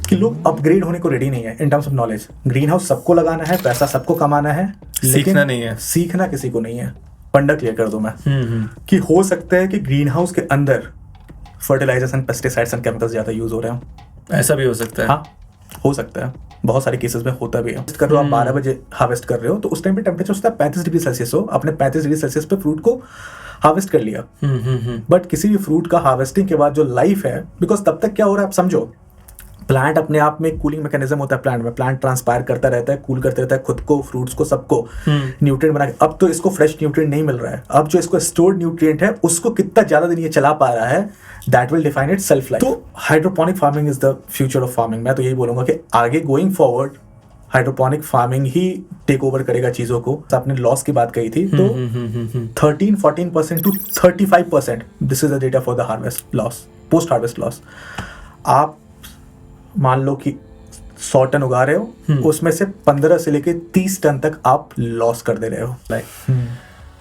कि लोग अपग्रेड होने को रेडी नहीं है इन terms of knowledge. Green house सबको लगाना है, पैसा सबको कमाना है, सीखना नहीं है, सीखना किसी को नहीं है। फंडा क्लियर कर दूं मैं कि हो सकता है कि ग्रीन हाउस के अंदर fertilisers and pesticides and chemicals ज़्यादा यूज हो रहे हो। ऐसा भी हो सकता है। हाँ, हो सकता है, बहुत सारे केसेस में होता भी है। कर रहे हो आप 12 बजे हार्वेस्ट कर रहे हो तो उस टाइम पे टेम्परेचर होता है 35 डिग्री सेल्सियस हो, आपने 35 डिग्री सेल्सियस पे फ्रूट को हार्वेस्ट कर लिया। बट किसी भी फ्रूट का हार्वेस्टिंग के बाद जो लाइफ है, बिकॉज तब तक क्या हो रहा है आप समझो, प्लांट अपने आप में कूलिंग मैकेनिज्म होता है प्लांट में, प्लांट ट्रांसपायर करता रहता है, कूल करता रहता है खुद को, फ्रूट्स को, सबको न्यूट्रिएंट बना के। अब तो इसको फ्रेश न्यूट्रिएंट नहीं मिल रहा है, अब जो इसको स्टोर्ड न्यूट्रिएंट है उसको कितना ज्यादा दिन ये चला पा रहा है, that will define itself life. तो hydroponic farming is the future of farming. मैं तो यही बोलूंगा कि आगे गोइंग फॉरवर्ड हाइड्रोपोनिक फार्मिंग ही टेक ओवर करेगा चीजों को। आपने लॉस की बात कही थी तो 13-14% to 35%, this is the data for the harvest loss, post harvest loss. आप मान लो कि 100 टन उगा रहे हो, उसमें से 15 से लेके 30 टन तक आप लॉस कर दे रहे हो।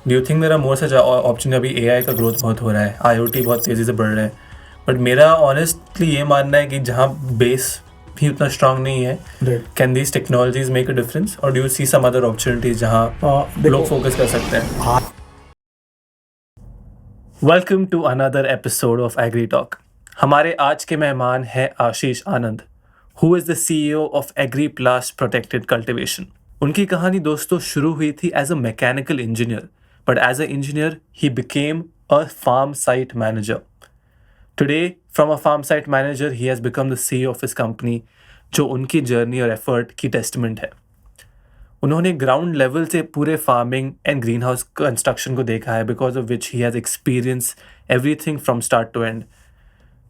डू यू थिंक मेरा मोर सच ऑप्शन? अभी एआई का ग्रोथ बहुत हो रहा है, आईओटी बहुत तेज़ी से बढ़ रहा है, बट मेरा ऑनेस्टली ये मानना है कि जहाँ बेस भी उतना स्ट्रांग नहीं है, can these technologies make a difference, और do you see some other opportunities जहाँ लोग फोकस कर सकते हैं? Welcome to another episode of agri talk. हमारे आज के मेहमान हैं Ashish Anand, who is the CEO of agri plast protected cultivation. उनकी कहानी दोस्तों शुरू हुई थी as a mechanical engineer, but as a engineer ही became a farm site manager. Today from a farm site manager he has become the CEO of his company, जो उनकी journey और एफर्ट की टेस्टमेंट है। उन्होंने ग्राउंड लेवल से पूरे farming and green house construction को देखा है, because of which he has experience everything from start to end.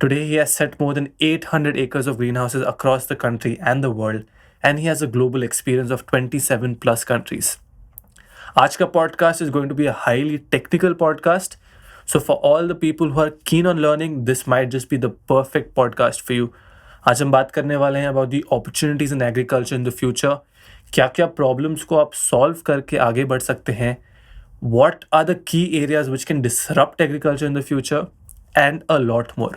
Today, he has set more than 800 acres of greenhouses across the country and the world, and he has a global experience of 27 plus countries. आज का podcast is going to be a highly technical podcast. So for all the people who are keen on learning, this might just be the perfect podcast for you. आज हम बात करने वाले हैं about the opportunities in agriculture in the future. क्या क्या problems को आप solve करके आगे बढ़ सकते हैं? What are the key areas which can disrupt agriculture in the future? And a lot more.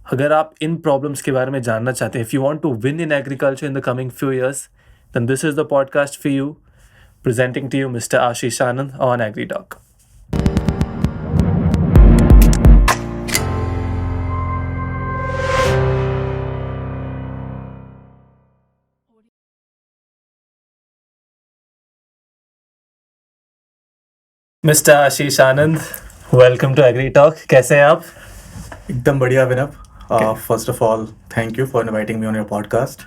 अगर आप इन प्रॉब्लम्स के बारे में जानना चाहते हैं, if you want to win in agriculture in the coming few years, then this is the podcast for you, presenting to you mister Ashish Anand on Agri Talk. Mister Ashish Anand, welcome to Agri Talk. कैसे हैं आप? एकदम बढ़िया विनब। First of all, thank you for inviting me on your podcast.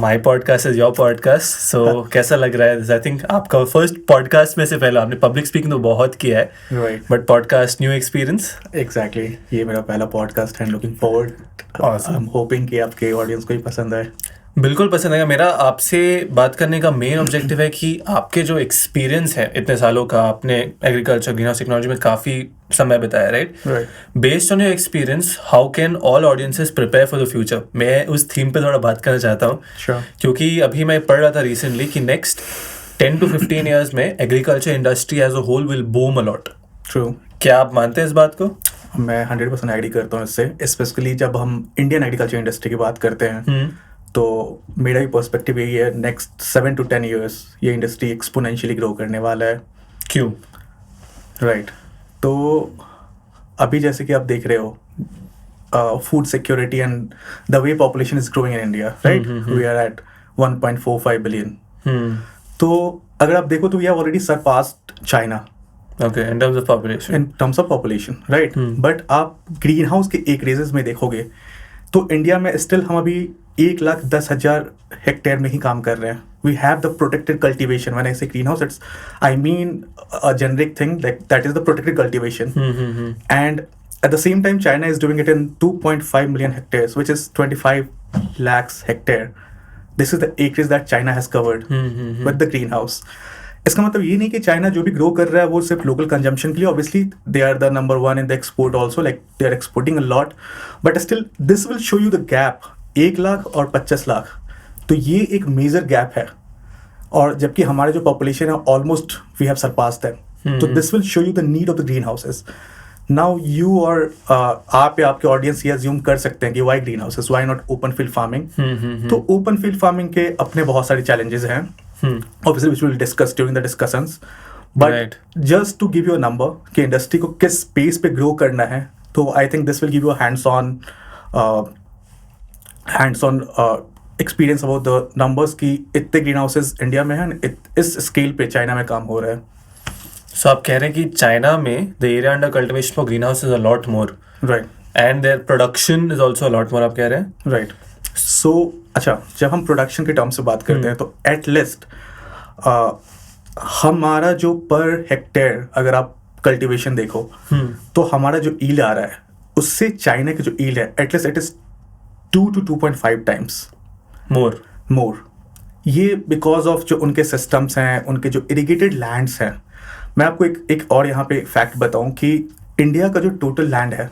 My podcast is your podcast. So कैसा लग रहा है? I think आपका फर्स्ट पॉडकास्ट में से पहला, आपने पब्लिक स्पीकिंग तो बहुत किया है, Right. But podcast new experience. Exactly. ये मेरा पहला पॉडकास्ट है, looking forward. Awesome. I'm hoping कि आपके ऑडियंस को ही पसंद आए। बिल्कुल पसंद आएगा। मेरा आपसे बात करने का मेन ऑब्जेक्टिव है कि आपके जो एक्सपीरियंस है इतने सालों का, आपने एग्रीकल्चर ग्रीन हाउस टेक्नोलॉजी में काफ़ी समय बताया, right? Based on your experience, how can all audiences prepare for the future? मैं उस थीम पे थोड़ा बात करना चाहता हूँ, क्योंकि अभी मैं पढ़ रहा था रिसेंटली कि नेक्स्ट 10 to 15 ईयर्स में agriculture industry as a whole will boom a lot. True. क्या आप मानते हैं इस बात को? मैं 100% एग्री करता हूँ इससे, स्पेशली जब हम इंडियन एग्रीकल्चर इंडस्ट्री की बात करते हैं तो मेरा भी पर्सपेक्टिव यही है, नेक्स्ट 7 to 10 ईयर्स ये इंडस्ट्री एक्सपोनेंशियली ग्रो करने वाला है। क्यों? राइट। तो अभी जैसे कि आप देख रहे हो food security and the way population is growing in India, right? We are at 1.45 billion. तो अगर आप देखो तो we have already surpassed China in terms of population. In terms of population, right? But आप ग्रीन हाउस के acreages में देखोगे तो इंडिया में स्टिल हम अभी 1,10,000 हेक्टेयर में ही काम कर रहे हैं। We have the protected cultivation. When I say green house, it's I mean a generic thing, like that is the protected cultivation. And at the same time, China is doing it in 2.5 million hectares, which is 25 lakhs hectare. This is the acreage that China has covered with the greenhouse. इसका मतलब ये नहीं कि China जो भी grow कर रहा है वो सिर्फ लोकल कंजम्पशन के लिए, obviously they are the number 1 in the export also, like they are exporting a lot, but still this will show you the gap 1 lakh और 25 लाख। तो ये एक मेजर गैप है, और जबकि हमारे जो पॉपुलेशन है almost we have surpassed them. तो this will show you the need of the green houses. Now you और आप या आपके ऑडियंस ये अज्यूम कर सकते हैं कि why green houses, why not open field farming. तो ओपन फील्ड फार्मिंग के अपने बहुत सारे चैलेंजेस हैं, obviously which will discuss during the discussions. But just to give you a number कि इंडस्ट्री को किस स्पेस पे ग्रो करना है, तो I think this will give you hands on experience about the numbers की इतने ग्रीन हाउसेज इंडिया में हैं, इस स्केल पे चाइना में काम हो रहा है. सो आप कह रहे हैं कि चाइना में the area under cultivation for green house is a lot more, right, and their production is also a lot मोर, आप कह रहे हैं? राइट. सो अच्छा, जब हम प्रोडक्शन के टर्म से बात करते हैं तो एट लीस्ट हमारा जो पर हेक्टेयर अगर आप कल्टीवेशन देखो तो हमारा जो ईल्ड आ रहा है उससे चाइना की जो ईल्ड है at least it is 2 to 2.5 times more. ये बिकॉज ऑफ जो उनके सिस्टम्स हैं, उनके जो इरिगेटेड लैंड्स हैं. मैं आपको एक और यहाँ पे फैक्ट बताऊं कि इंडिया का जो टोटल लैंड है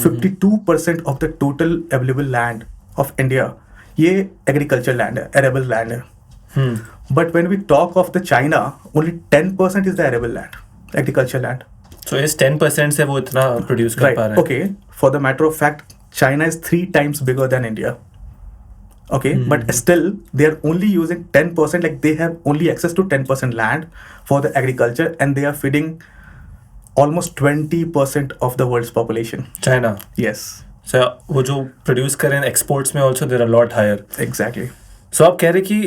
52% of the total available land of India ये एग्रीकल्चर लैंड है, एरेबल लैंड है. But when we talk of the China, only 10% is the arable land, agriculture land. So इस 10% से वो इतना प्रोड्यूस कर पा रहे हैं. Okay, for the matter of fact, China is 3 times bigger than India. Okay, but still they are only using 10%, like they have only access to 10% land for the agriculture, and they are feeding almost 20% of the world's population. China. Yes. So वो जो produce करें exports में also they're a lot higher. Exactly. So आप कह रहे कि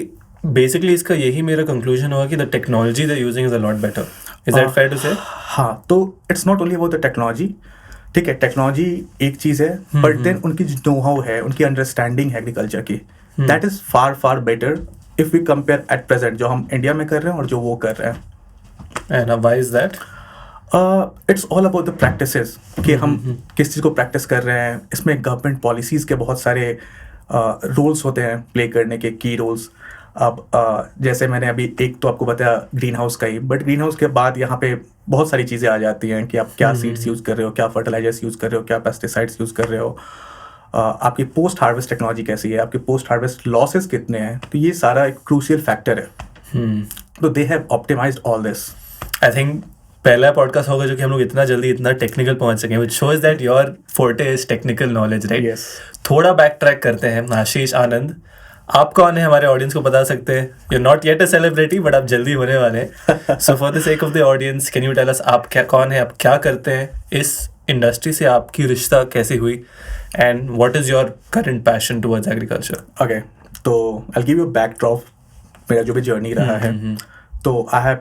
basically इसका यही मेरा कंक्लूजन हुआ कि the technology they using is a lot better. Is that fair to say? हाँ, तो it's not only about the technology. ठीक है, टेक्नोलॉजी एक चीज़ है, बट देन उनकी जो नो हाउ है, उनकी अंडरस्टैंडिंग है एग्रीकल्चर की, that is far far better if we compare at present जो हम इंडिया में कर रहे हैं और जो वो कर रहे हैं. And why is that? It's all about the practices कि हम किस चीज़ को प्रैक्टिस कर रहे हैं. इसमें गवर्नमेंट पॉलिसीज़ के बहुत सारे रोल्स होते हैं प्ले करने के, की रोल्स. अब जैसे मैंने अभी एक तो आपको बताया ग्रीन हाउस का ही, बट ग्रीन हाउस के बाद यहाँ पे बहुत सारी चीज़ें आ जाती हैं कि आप क्या सीड्स यूज़ कर रहे हो, क्या फर्टिलाइजर्स यूज़ कर रहे हो, क्या पेस्टिसाइड्स यूज़ कर रहे हो, आपकी पोस्ट हार्वेस्ट टेक्नोलॉजी कैसी है, आपके पोस्ट हार्वेस्ट लॉसेस कितने हैं. तो ये सारा एक क्रूशियल फैक्टर है. तो they have optimised all this. I think पहला पॉडकास्ट होगा जो कि हम लोग इतना जल्दी इतना टेक्निकल पहुंच सकें, which shows that your forte is technical knowledge, right? Yes. थोड़ा बैक ट्रैक करते हैं. आशीष आनंद, आप कौन है हमारे ऑडियंस को बता सकते हैं? You not yet a celebrity but आप जल्दी होने वाले हैं. So for the sake of the audience, can you tell us आप क्या, कौन है, आप क्या करते हैं, इस इंडस्ट्री से आपकी रिश्ता कैसे हुई, and what is your current passion towards agriculture? Okay, तो आई गिव यू बैकड्रॉप मेरा जो भी जर्नी रहा है. तो I have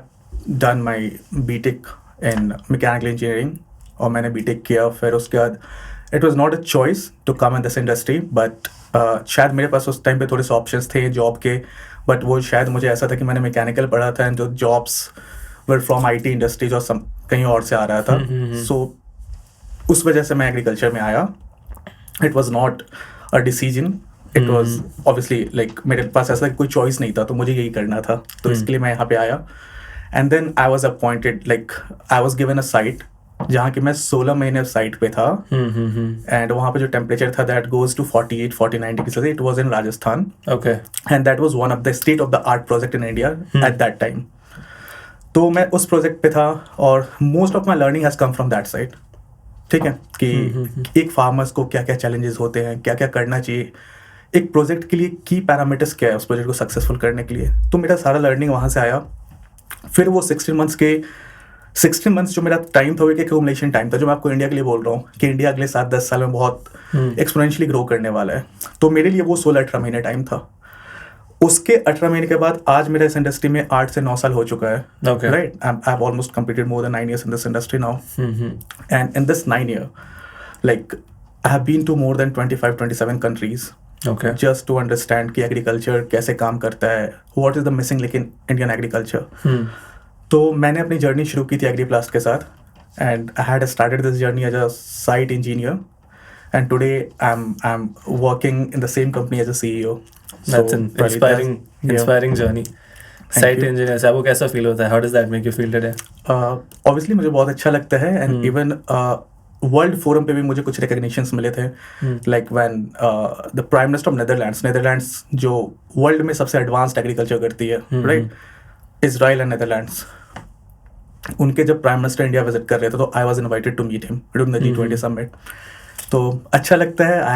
done my BTech in mechanical engineering और मैंने बीटेक किया. फिर उसके बाद it was not a choice to come in this industry, but शायद मेरे पास उस टाइम पे थोड़े से ऑप्शंस थे जॉब के, बट वो शायद मुझे ऐसा था कि मैंने मैकेनिकल पढ़ा था एंड जो jobs were from IT industries और कहीं और से आ रहा था. सो उस वजह से मैं एग्रीकल्चर में आया. It was not a decision, it was obviously like मेरे पास ऐसा कोई चॉइस नहीं था, तो मुझे यही करना था. तो इसके लिए मैं यहाँ पे आया. And then I was appointed, like I was given a site जहाँ कि मैं 16 महीने साइट पे था. एंड वहाँ पे जो टेम्परेचर था that goes to 48-49 degree. It was in Rajasthan. Okay. And that was one of the state of the art project in India at that time. तो मैं उस प्रोजेक्ट पे था और most of my learning has come from that side. ठीक है, कि एक फार्मर्स को क्या क्या चैलेंजेस होते हैं, क्या क्या करना चाहिए, एक प्रोजेक्ट के लिए की पैरामीटर्स क्या है उस प्रोजेक्ट को सक्सेसफुल करने के लिए. तो मेरा सारा लर्निंग वहाँ से आया. फिर वो 16 मंथ्स जो मेरा टाइम था वो एक एक्यूमुलेशन टाइम था, जो मैं आपको इंडिया के लिए बोल रहा हूँ कि इंडिया अगले 7-10 साल में बहुत एक्सपोनेंशियली ग्रो करने वाला है. तो मेरे लिए वो 16-18 महीने टाइम था. उसके 18 महीने के बाद आज मेरा इस इंडस्ट्री में 8 से 9 साल हो चुका है. Right, I have almost completed more than 9 years in this industry now. And in this 9 year, like I have been to more than 25-27 countries. Okay. Just to understand कि एग्रीकल्चर कैसे काम करता है, what is the missing link in Indian agriculture. तो मैंने अपनी journey शुरू की थी एग्रीप्लास्ट के साथ. And I had started this journey as a site engineer, and today I am working in the same company as a CEO. That's an inspiring journey. Site engineer से आपको कैसा फील होता है? How does that make you feel today? Obviously मुझे बहुत अच्छा लगता है. एंड इवन वर्ल्ड फोरम पे भी मुझे कुछ रिकग्निशंस मिले थे, like when the prime minister of Netherlands जो वर्ल्ड में सबसे एडवांस्ड एग्रीकल्चर करती है, राइट, इजराइल एंड नेदरलैंड्स, उनके जब प्राइम मिनिस्टर इंडिया विजिट कर रहे थे तो I was invited to meet him during the G20 समिट। तो अच्छा लगता है। I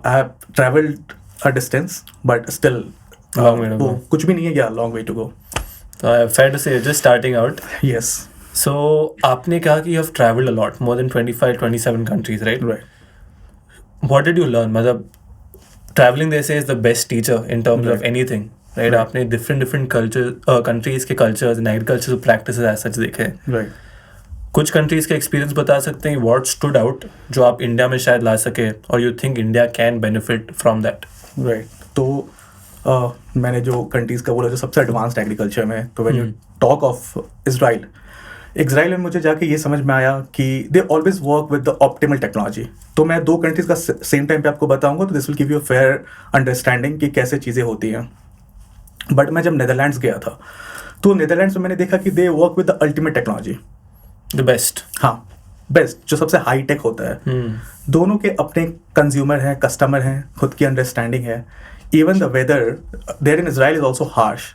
have travelled a distance but still Long way to वो go. कुछ भी नहीं है, या long way to go. Fair to say, just starting out. Yes So आपने कहा कि you have traveled a lot, more than 25-27 countries, right? Right. What did you learn? मतलब traveling they say is the best teacher in terms of Right. anything, right? Right. आपने different countries के cultures and agricultural practices as such देखे। Right. कुछ countries का experience बता सकते हैं what stood out जो आप इंडिया में शायद ला सके और you think India can benefit from that? Right. तो मैंने जो कंट्रीज़ का बोला जो सबसे एडवांस्ड एग्रीकल्चर में, तो when you talk of Israel में मुझे जाके ये समझ में आया कि they always work with the optimal technology. तो मैं 2 कंट्रीज़ का सेम टाइम पे आपको बताऊंगा, तो this will give you fair understanding कि कैसे चीज़ें होती हैं। बट मैं जब नेदरलैंड्स गया था तो नेदरलैंड्स में मैंने देखा कि they work with the ultimate technology, the best. हाँ, बेस्ट, जो सबसे हाई टेक होता है। दोनों के अपने कंज्यूमर हैं, कस्टमर हैं, खुद की अंडरस्टैंडिंग है। Even the weather there in Israel is also harsh.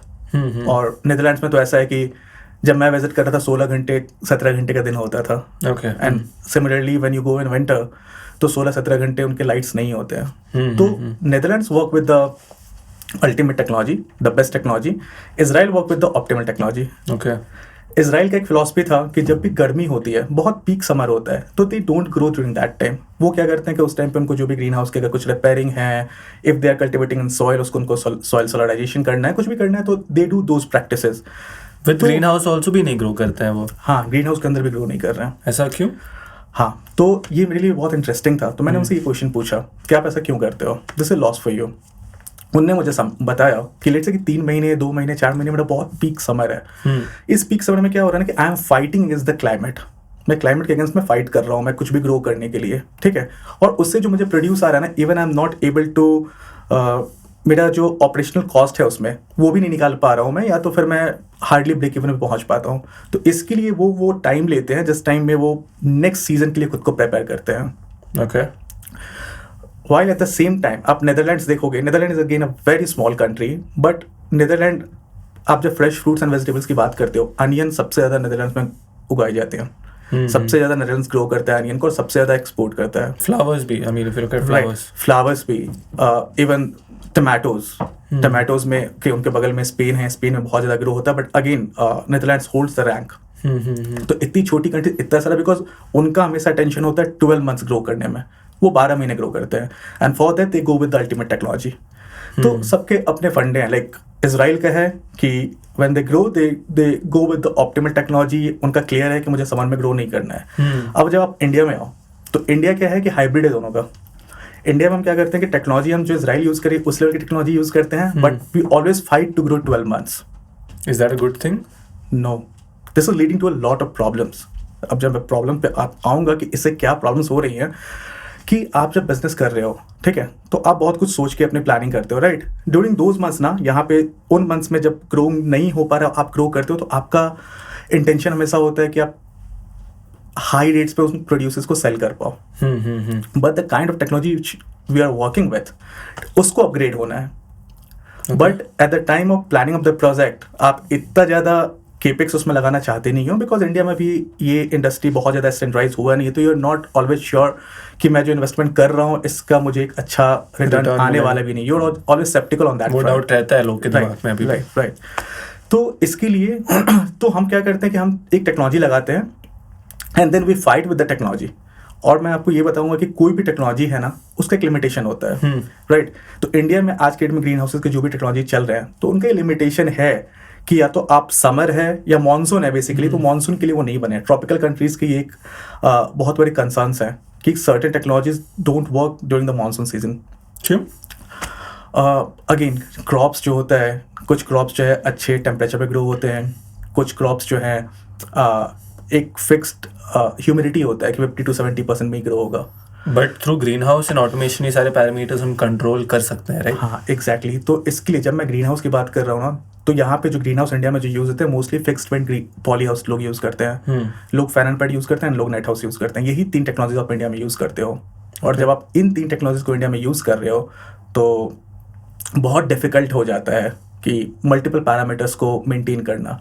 और नेदरलैंड्स में तो ऐसा है कि जब मैं विजिट कर रहा था 16 घंटे 17 घंटे का दिन होता था। Okay. And similarly when you go in winter तो 16-17 घंटे उनके लाइट्स नहीं होते हैं। तो Netherlands work with the ultimate technology, the best technology. Israel work with the optimal technology. Okay. Israel का एक फिलॉसफी था कि जब भी गर्मी होती है, बहुत पीक समर होता है, तो they don't grow during that time. वो क्या करते हैं कि उस टाइम पे उनको जो भी ग्रीन हाउस के अगर कुछ रिपेयरिंग है, if they are cultivating in soil, उसको उनको सॉइल सोलराइजेशन करना है, कुछ भी करना है, तो they do those practices. With green house also भी नहीं ग्रो करते हैं वो? हाँ, ग्रीन हाउस के अंदर भी ग्रो नहीं कर रहे हैं। ऐसा क्यों? हाँ, तो ये मेरे लिए बहुत इंटरेस्टिंग था। तो मैंने उनसे ये क्वेश्चन पूछा कि आप ऐसा क्यों करते हो, this is loss for you. उनने मुझे बताया कि लेट्स से कि 3 महीने 2 महीने 4 महीने मेरा बहुत पीक समर है। इस पीक समर में क्या हो रहा है ना कि I am fighting against the climate. मैं क्लाइमेट के अगेंस्ट में फाइट कर रहा हूँ, मैं कुछ भी ग्रो करने के लिए, ठीक है। और उससे जो मुझे प्रोड्यूस आ रहा है ना, even I am not able to, मेरा जो ऑपरेशनल कॉस्ट है उसमें वो भी नहीं निकाल पा रहा हूँ मैं, या तो फिर मैं हार्डली ब्रेक इवन में पहुँच पाता हूँ। तो इसके लिए वो टाइम लेते हैं जिस टाइम में वो नेक्स्ट सीजन के लिए खुद को प्रिपेयर करते हैं। Okay. While at the same time आप नेदरलैंड्स देखोगे, Netherland is again a very small country, but Netherland, आप जब फ्रेश फ्रूट्स एंड वेजिटेबल्स की बात करते हो, अनियन सबसे ज़्यादा नेदरलैंड्स में उगाए जाते हैं। सबसे ज़्यादा नेदरलैंड्स ग्रो करता है अनियन को, और सबसे ज़्यादा एक्सपोर्ट करता है। फ्लावर्स भी, I mean if you look at flowers. Flowers भी, इवन टमाटोज में कि उनके बगल में स्पेन है, स्पेन में बहुत ज़्यादा ग्रो होता है, but again Netherlands holds the rank. तो इतनी छोटी कंट्री इतना सारा, बिकॉज उनका हमेशा टेंशन होता है 12 मंथ्स ग्रो करने में, वो 12 महीने ग्रो करते हैं। And for that they go with the ultimate technology. तो सबके अपने फंडे हैं। लाइक इजराइल का है कि when they grow they go with the optimal technology. उनका क्लियर है कि मुझे समर में ग्रो नहीं करना है। अब जब आप इंडिया में आओ तो इंडिया क्या है कि हाइब्रिड है दोनों का। इंडिया में हम क्या करते हैं कि टेक्नोलॉजी हम जो इजराइल यूज करें उस लेवल की टेक्नोलॉजी यूज करते हैं, but we always fight to grow 12 months. Is that a good thing? No, this is leading to a lot of problems. अब जब मैं प्रॉब्लम पे आऊँगा कि इससे क्या प्रॉब्लम्स हो रही हैं, कि आप जब बिजनेस कर रहे हो, ठीक है, तो आप बहुत कुछ सोच के अपनी प्लानिंग करते हो, राइट। ड्यूरिंग दोज मंथ्स ना, यहाँ पे उन मंथ्स में जब ग्रो नहीं हो पा रहा आप ग्रो करते हो, तो आपका इंटेंशन हमेशा होता है कि आप हाई रेट्स पे उस प्रोड्यूसर्स को सेल कर पाओ। But the kind of technology which we are working with, उसको अपग्रेड होना है। But at the time of planning of the project आप इतना ज़्यादा केपेक्स उसमें लगाना चाहते नहीं हो, बिकॉज इंडिया में भी ये इंडस्ट्री बहुत ज़्यादा स्टैंडर्डाइज हुआ नहीं है। तो you are not always sure कि मैं जो इन्वेस्टमेंट कर रहा हूँ इसका मुझे एक अच्छा रिटर्न आने वाला भी नहीं। You are always sceptical on that. वो डाउट रहता है लोग के दिमाग में अभी। राइट। तो इसके लिए तो हम क्या करते हैं कि हम एक टेक्नोलॉजी लगाते हैं and then we fight with the technology. और मैं आपको ये बताऊंगा कि कोई भी टेक्नोलॉजी है ना, उसका एक लिमिटेशन होता है, राइट। तो इंडिया में आज के डेट में ग्रीन हाउसेज के जो भी टेक्नोलॉजी चल रहे हैं, तो उनका लिमिटेशन है कि या तो आप समर है या मॉनसून है बेसिकली। तो मॉनसून के लिए वो नहीं बने। ट्रॉपिकल कंट्रीज की एक बहुत बड़ी कंसर्न्स है कि certain technologies don't work during the monsoon season. क्यों? अगेन क्रॉप्स जो होता है, कुछ क्रॉप्स जो है अच्छे टेम्परेचर पे ग्रो होते हैं, कुछ क्रॉप्स जो है एक फिक्स्ड ह्यूमिडिटी होता है कि 50 to 70% में ही ग्रो होगा। But through green house and automation ये सारे पैरामीटर्स हम कंट्रोल कर सकते हैं, राइट? हाँ, एग्जैक्टली। तो इसके लिए जब मैं ग्रीन हाउस की बात कर रहा हूँ ना, तो यहाँ पे जो ग्रीन हाउस इंडिया में जो यूज़ होते हैं mostly fixed wind poly house लोग यूज़ करते हैं। लोग फैन एंड पैड यूज़ करते हैं, लोग नेट हाउस यूज़ करते हैं। यही 3 टेक्नोलॉजीज आप इंडिया में यूज़ करते हो। और जब आप इन 3 टेक्नोलॉजीज को इंडिया में यूज़ कर रहे हो तो बहुत डिफिकल्ट हो जाता है कि मल्टीपल पैरामीटर्स को मेंटेन करना।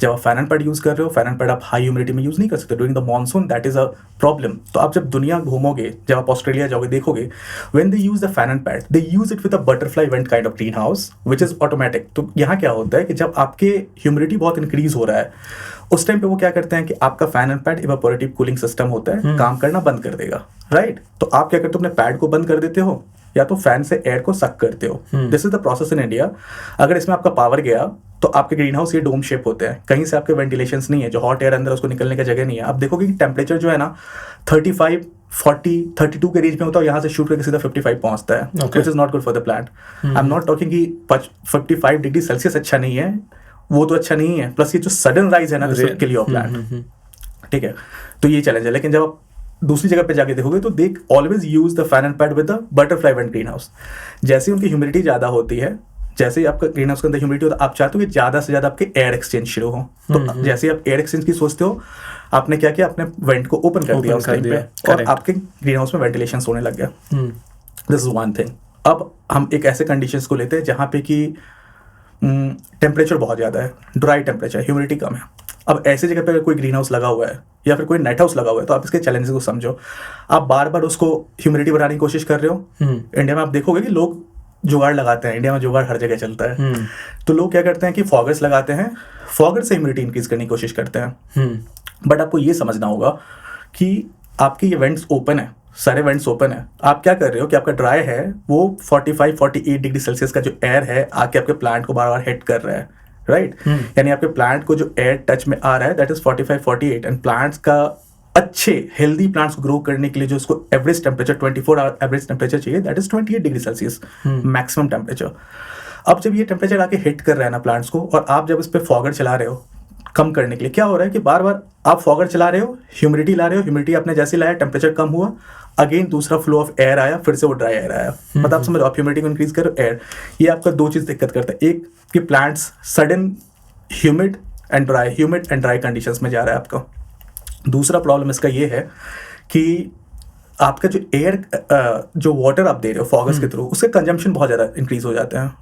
जब आप फैन एंड पैड यूज़ कर रहे हो, फैन एंड पैड आप हाई ह्यूमिडिटी में यूज़ नहीं कर सकते during the monsoon, that is a problem. तो आप जब दुनिया घूमोगे, जब आप ऑस्ट्रेलिया जाओगे, देखोगे when they use the fan and pad they use it with a butterfly went kind of green house which is automatic. तो यहाँ क्या होता है कि जब आपके ह्यूमिडिटी बहुत इंक्रीज हो रहा है, उस टाइम पे वो क्या करते हैं कि आपका fan and pad evaporative cooling system होता है, काम करना बंद कर देगा, राइट। तो आप क्या करते हो, अपने पैड को बंद कर देते हो या तो फैन से एयर को सक करते हो। This is the process in India. अगर इसमें आपका पावर गया तो आपके ग्रीन हाउस ये डोम शेप होते हैं, कहीं से आपके वेंटिलेशंस नहीं है, जो हॉट एयर अंदर उसको निकलने की जगह नहीं है। आप देखोगे कि टेम्परेचर जो है ना 35, 40, 32 के रेंज में होता है, यहाँ से शूट करके सीधा 55 पहुंचता है, which is not good for the plant. I am not talking कि 55 डिग्री सेल्सियस अच्छा नहीं है, वो तो अच्छा नहीं है, प्लस ये जो सडन राइज है ना, this will kill your plant, ठीक है। तो ये चैलेंज है। लेकिन जब आप दूसरी जगह पे जाके देखोगे तो they always use the fan and pad with the butterfly went green house. जैसे उनकी ह्यूमिडिटी ज़्यादा होती है, जैसे ही आपका ग्रीन हाउस के अंदर ह्यूमिडिटी होता है, आप चाहते हो कि ज़्यादा से ज़्यादा आपके एयर एक्सचेंज शुरू हो। तो जैसे ही आप एयर एक्सचेंज की सोचते हो, आपने क्या किया, आपने वेंट को ओपन कर दिया उस टाइम पे, और आपके ग्रीन हाउस में वेंटिलेशन होने लग गया। This is one thing. अब हम एक ऐसे कंडीशंस को लेते हैं जहाँ पे कि टेम्परेचर बहुत ज़्यादा है, ड्राई टेम्परेचर, ह्यूमिडिटी कम है। अब ऐसी जगह पे कोई ग्रीन हाउस लगा हुआ है या फिर कोई नेट हाउस लगा हुआ है, तो आप इसके चैलेंजेस को समझो। आप बार बार उसको ह्यूमिडिटी बढ़ाने की कोशिश कर रहे हो। इंडिया में आप देखोगे कि लोग जुगाड़ लगाते हैं, इंडिया में जुगाड़ हर जगह चलता है। तो लोग क्या करते हैं कि फॉगर्स लगाते हैं, फॉगर से ह्यूमिडिटी इंक्रीज करने की कोशिश करते हैं। बट आपको ये समझना होगा कि आपके ये वेंट्स ओपन है, सारे वेंट्स ओपन है। आप क्या कर रहे हो कि आपका ड्राई है, वो 45, 48 डिग्री सेल्सियस का जो एयर है आके आपके प्लांट को बार बार हिट कर रहा है, राइट। यानी आपके प्लांट को जो एयर टच में आ रहा है दैट इज 45, 48, एंड प्लांट्स का अच्छे हेल्दी प्लांट्स को ग्रो करने के लिए जो उसको average temperature 24 hour average temperature चाहिए, that is 28 degree Celsius maximum temperature. अब जब ये टेम्परेचर आके हिट कर रहा है ना प्लांट्स को, और आप जब इस पे फॉगर चला रहे हो कम करने के लिए, क्या हो रहा है कि बार बार आप फॉगर चला रहे हो, ह्यूमिडिटी ला रहे हो, ह्यूमिडिटी आपने जैसे लाया टेम्परेचर कम हुआ, अगेन दूसरा फ्लो ऑफ एयर आया, फिर से वो ड्राई एयर आया। मतलब आप समझ लो, आप ह्यूमिडिटी को इंक्रीज करो, एयर, ये आपका दो चीज दिक्कत करता है। एक कि plants sudden humid and dry conditions में जा रहा है आपका। दूसरा प्रॉब्लम इसका ये है कि आपका जो एयर जो वाटर आप दे रहे हो फॉगर्स के थ्रू, उसके कंजम्पशन बहुत ज़्यादा इंक्रीज हो जाते हैं,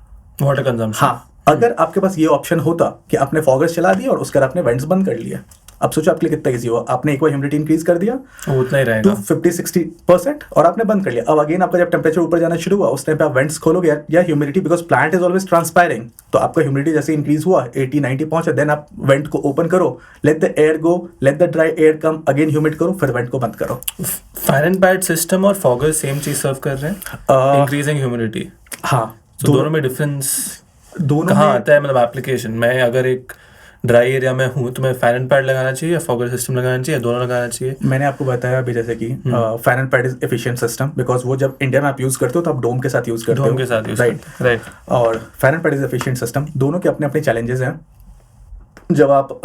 वाटर कंजम्पशन। हाँ, अगर आपके पास ये ऑप्शन होता कि आपने फॉगर्स चला दिया और उसके बाद आपने वेंट्स बंद कर लिए, अब सोचो आपके लिए कितना ईजी हुआ। आपने एक बार ह्यूमिडिटी इंक्रीज कर दिया उतना ही रहेगा 50-60% और आपने बंद कर लिया। अब अगेन आपका जब टेम्परेचर ऊपर जाना शुरू हुआ, उस टाइम पे आप वेंट्स खोलोगे या humidity, because plant is always transpiring, तो आपका ह्यूमिडिटी जैसे इंक्रीज हुआ 80-90 पहुंचा, देन आप वेंट को ओपन करो, let the air go, let the dry air come, again humid करो, फिर वेंट को बंद करो। फैन एंड पैड सिस्टम और फॉगर सेम चीज सर्व कर रहे हैं, इंक्रीजिंग ह्यूमिडिटी। हाँ, तो दोनों में डिफरेंस दोनों कहाँ आता है? मतलब एप्लीकेशन, मैं अगर एक ड्राई एरिया में हूँ तो मैं फैन एंड पैड लगाना चाहिए या फॉगर सिस्टम लगाना चाहिए, दोनों लगाना चाहिए? मैंने आपको बताया अभी जैसे कि fan and pad is efficient system, because वो जब इंडिया में आप यूज करते हो तो आप डोम के साथ यूज करते हो, डोम के साथ यूज राइट राइट। और fan and pad is efficient system, दोनों के अपने अपने चैलेंजेस हैं। जब आप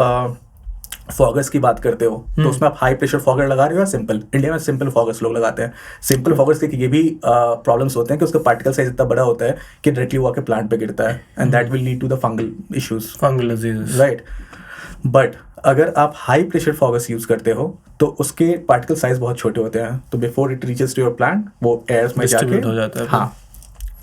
फॉगर्स की बात करते हो तो उसमें आप हाई प्रेशर फॉगर लगा रहे हो या सिंपल? इंडिया में सिंपल फॉगर्स लोग लगाते हैं। सिंपल फॉगर्स के ये भी प्रॉब्लम्स होते हैं कि उसका पार्टिकल साइज इतना बड़ा होता है कि डायरेक्टली वो आके प्लांट पे गिरता है, and that will lead to the fungal issues, fungal diseases, right. But अगर आप हाई प्रेशर फॉगर्स यूज करते हो तो उसके पार्टिकल साइज बहुत छोटे होते हैं, तो before it reaches to your plant वो एयर्स में जाके हो जाता है, हाँ,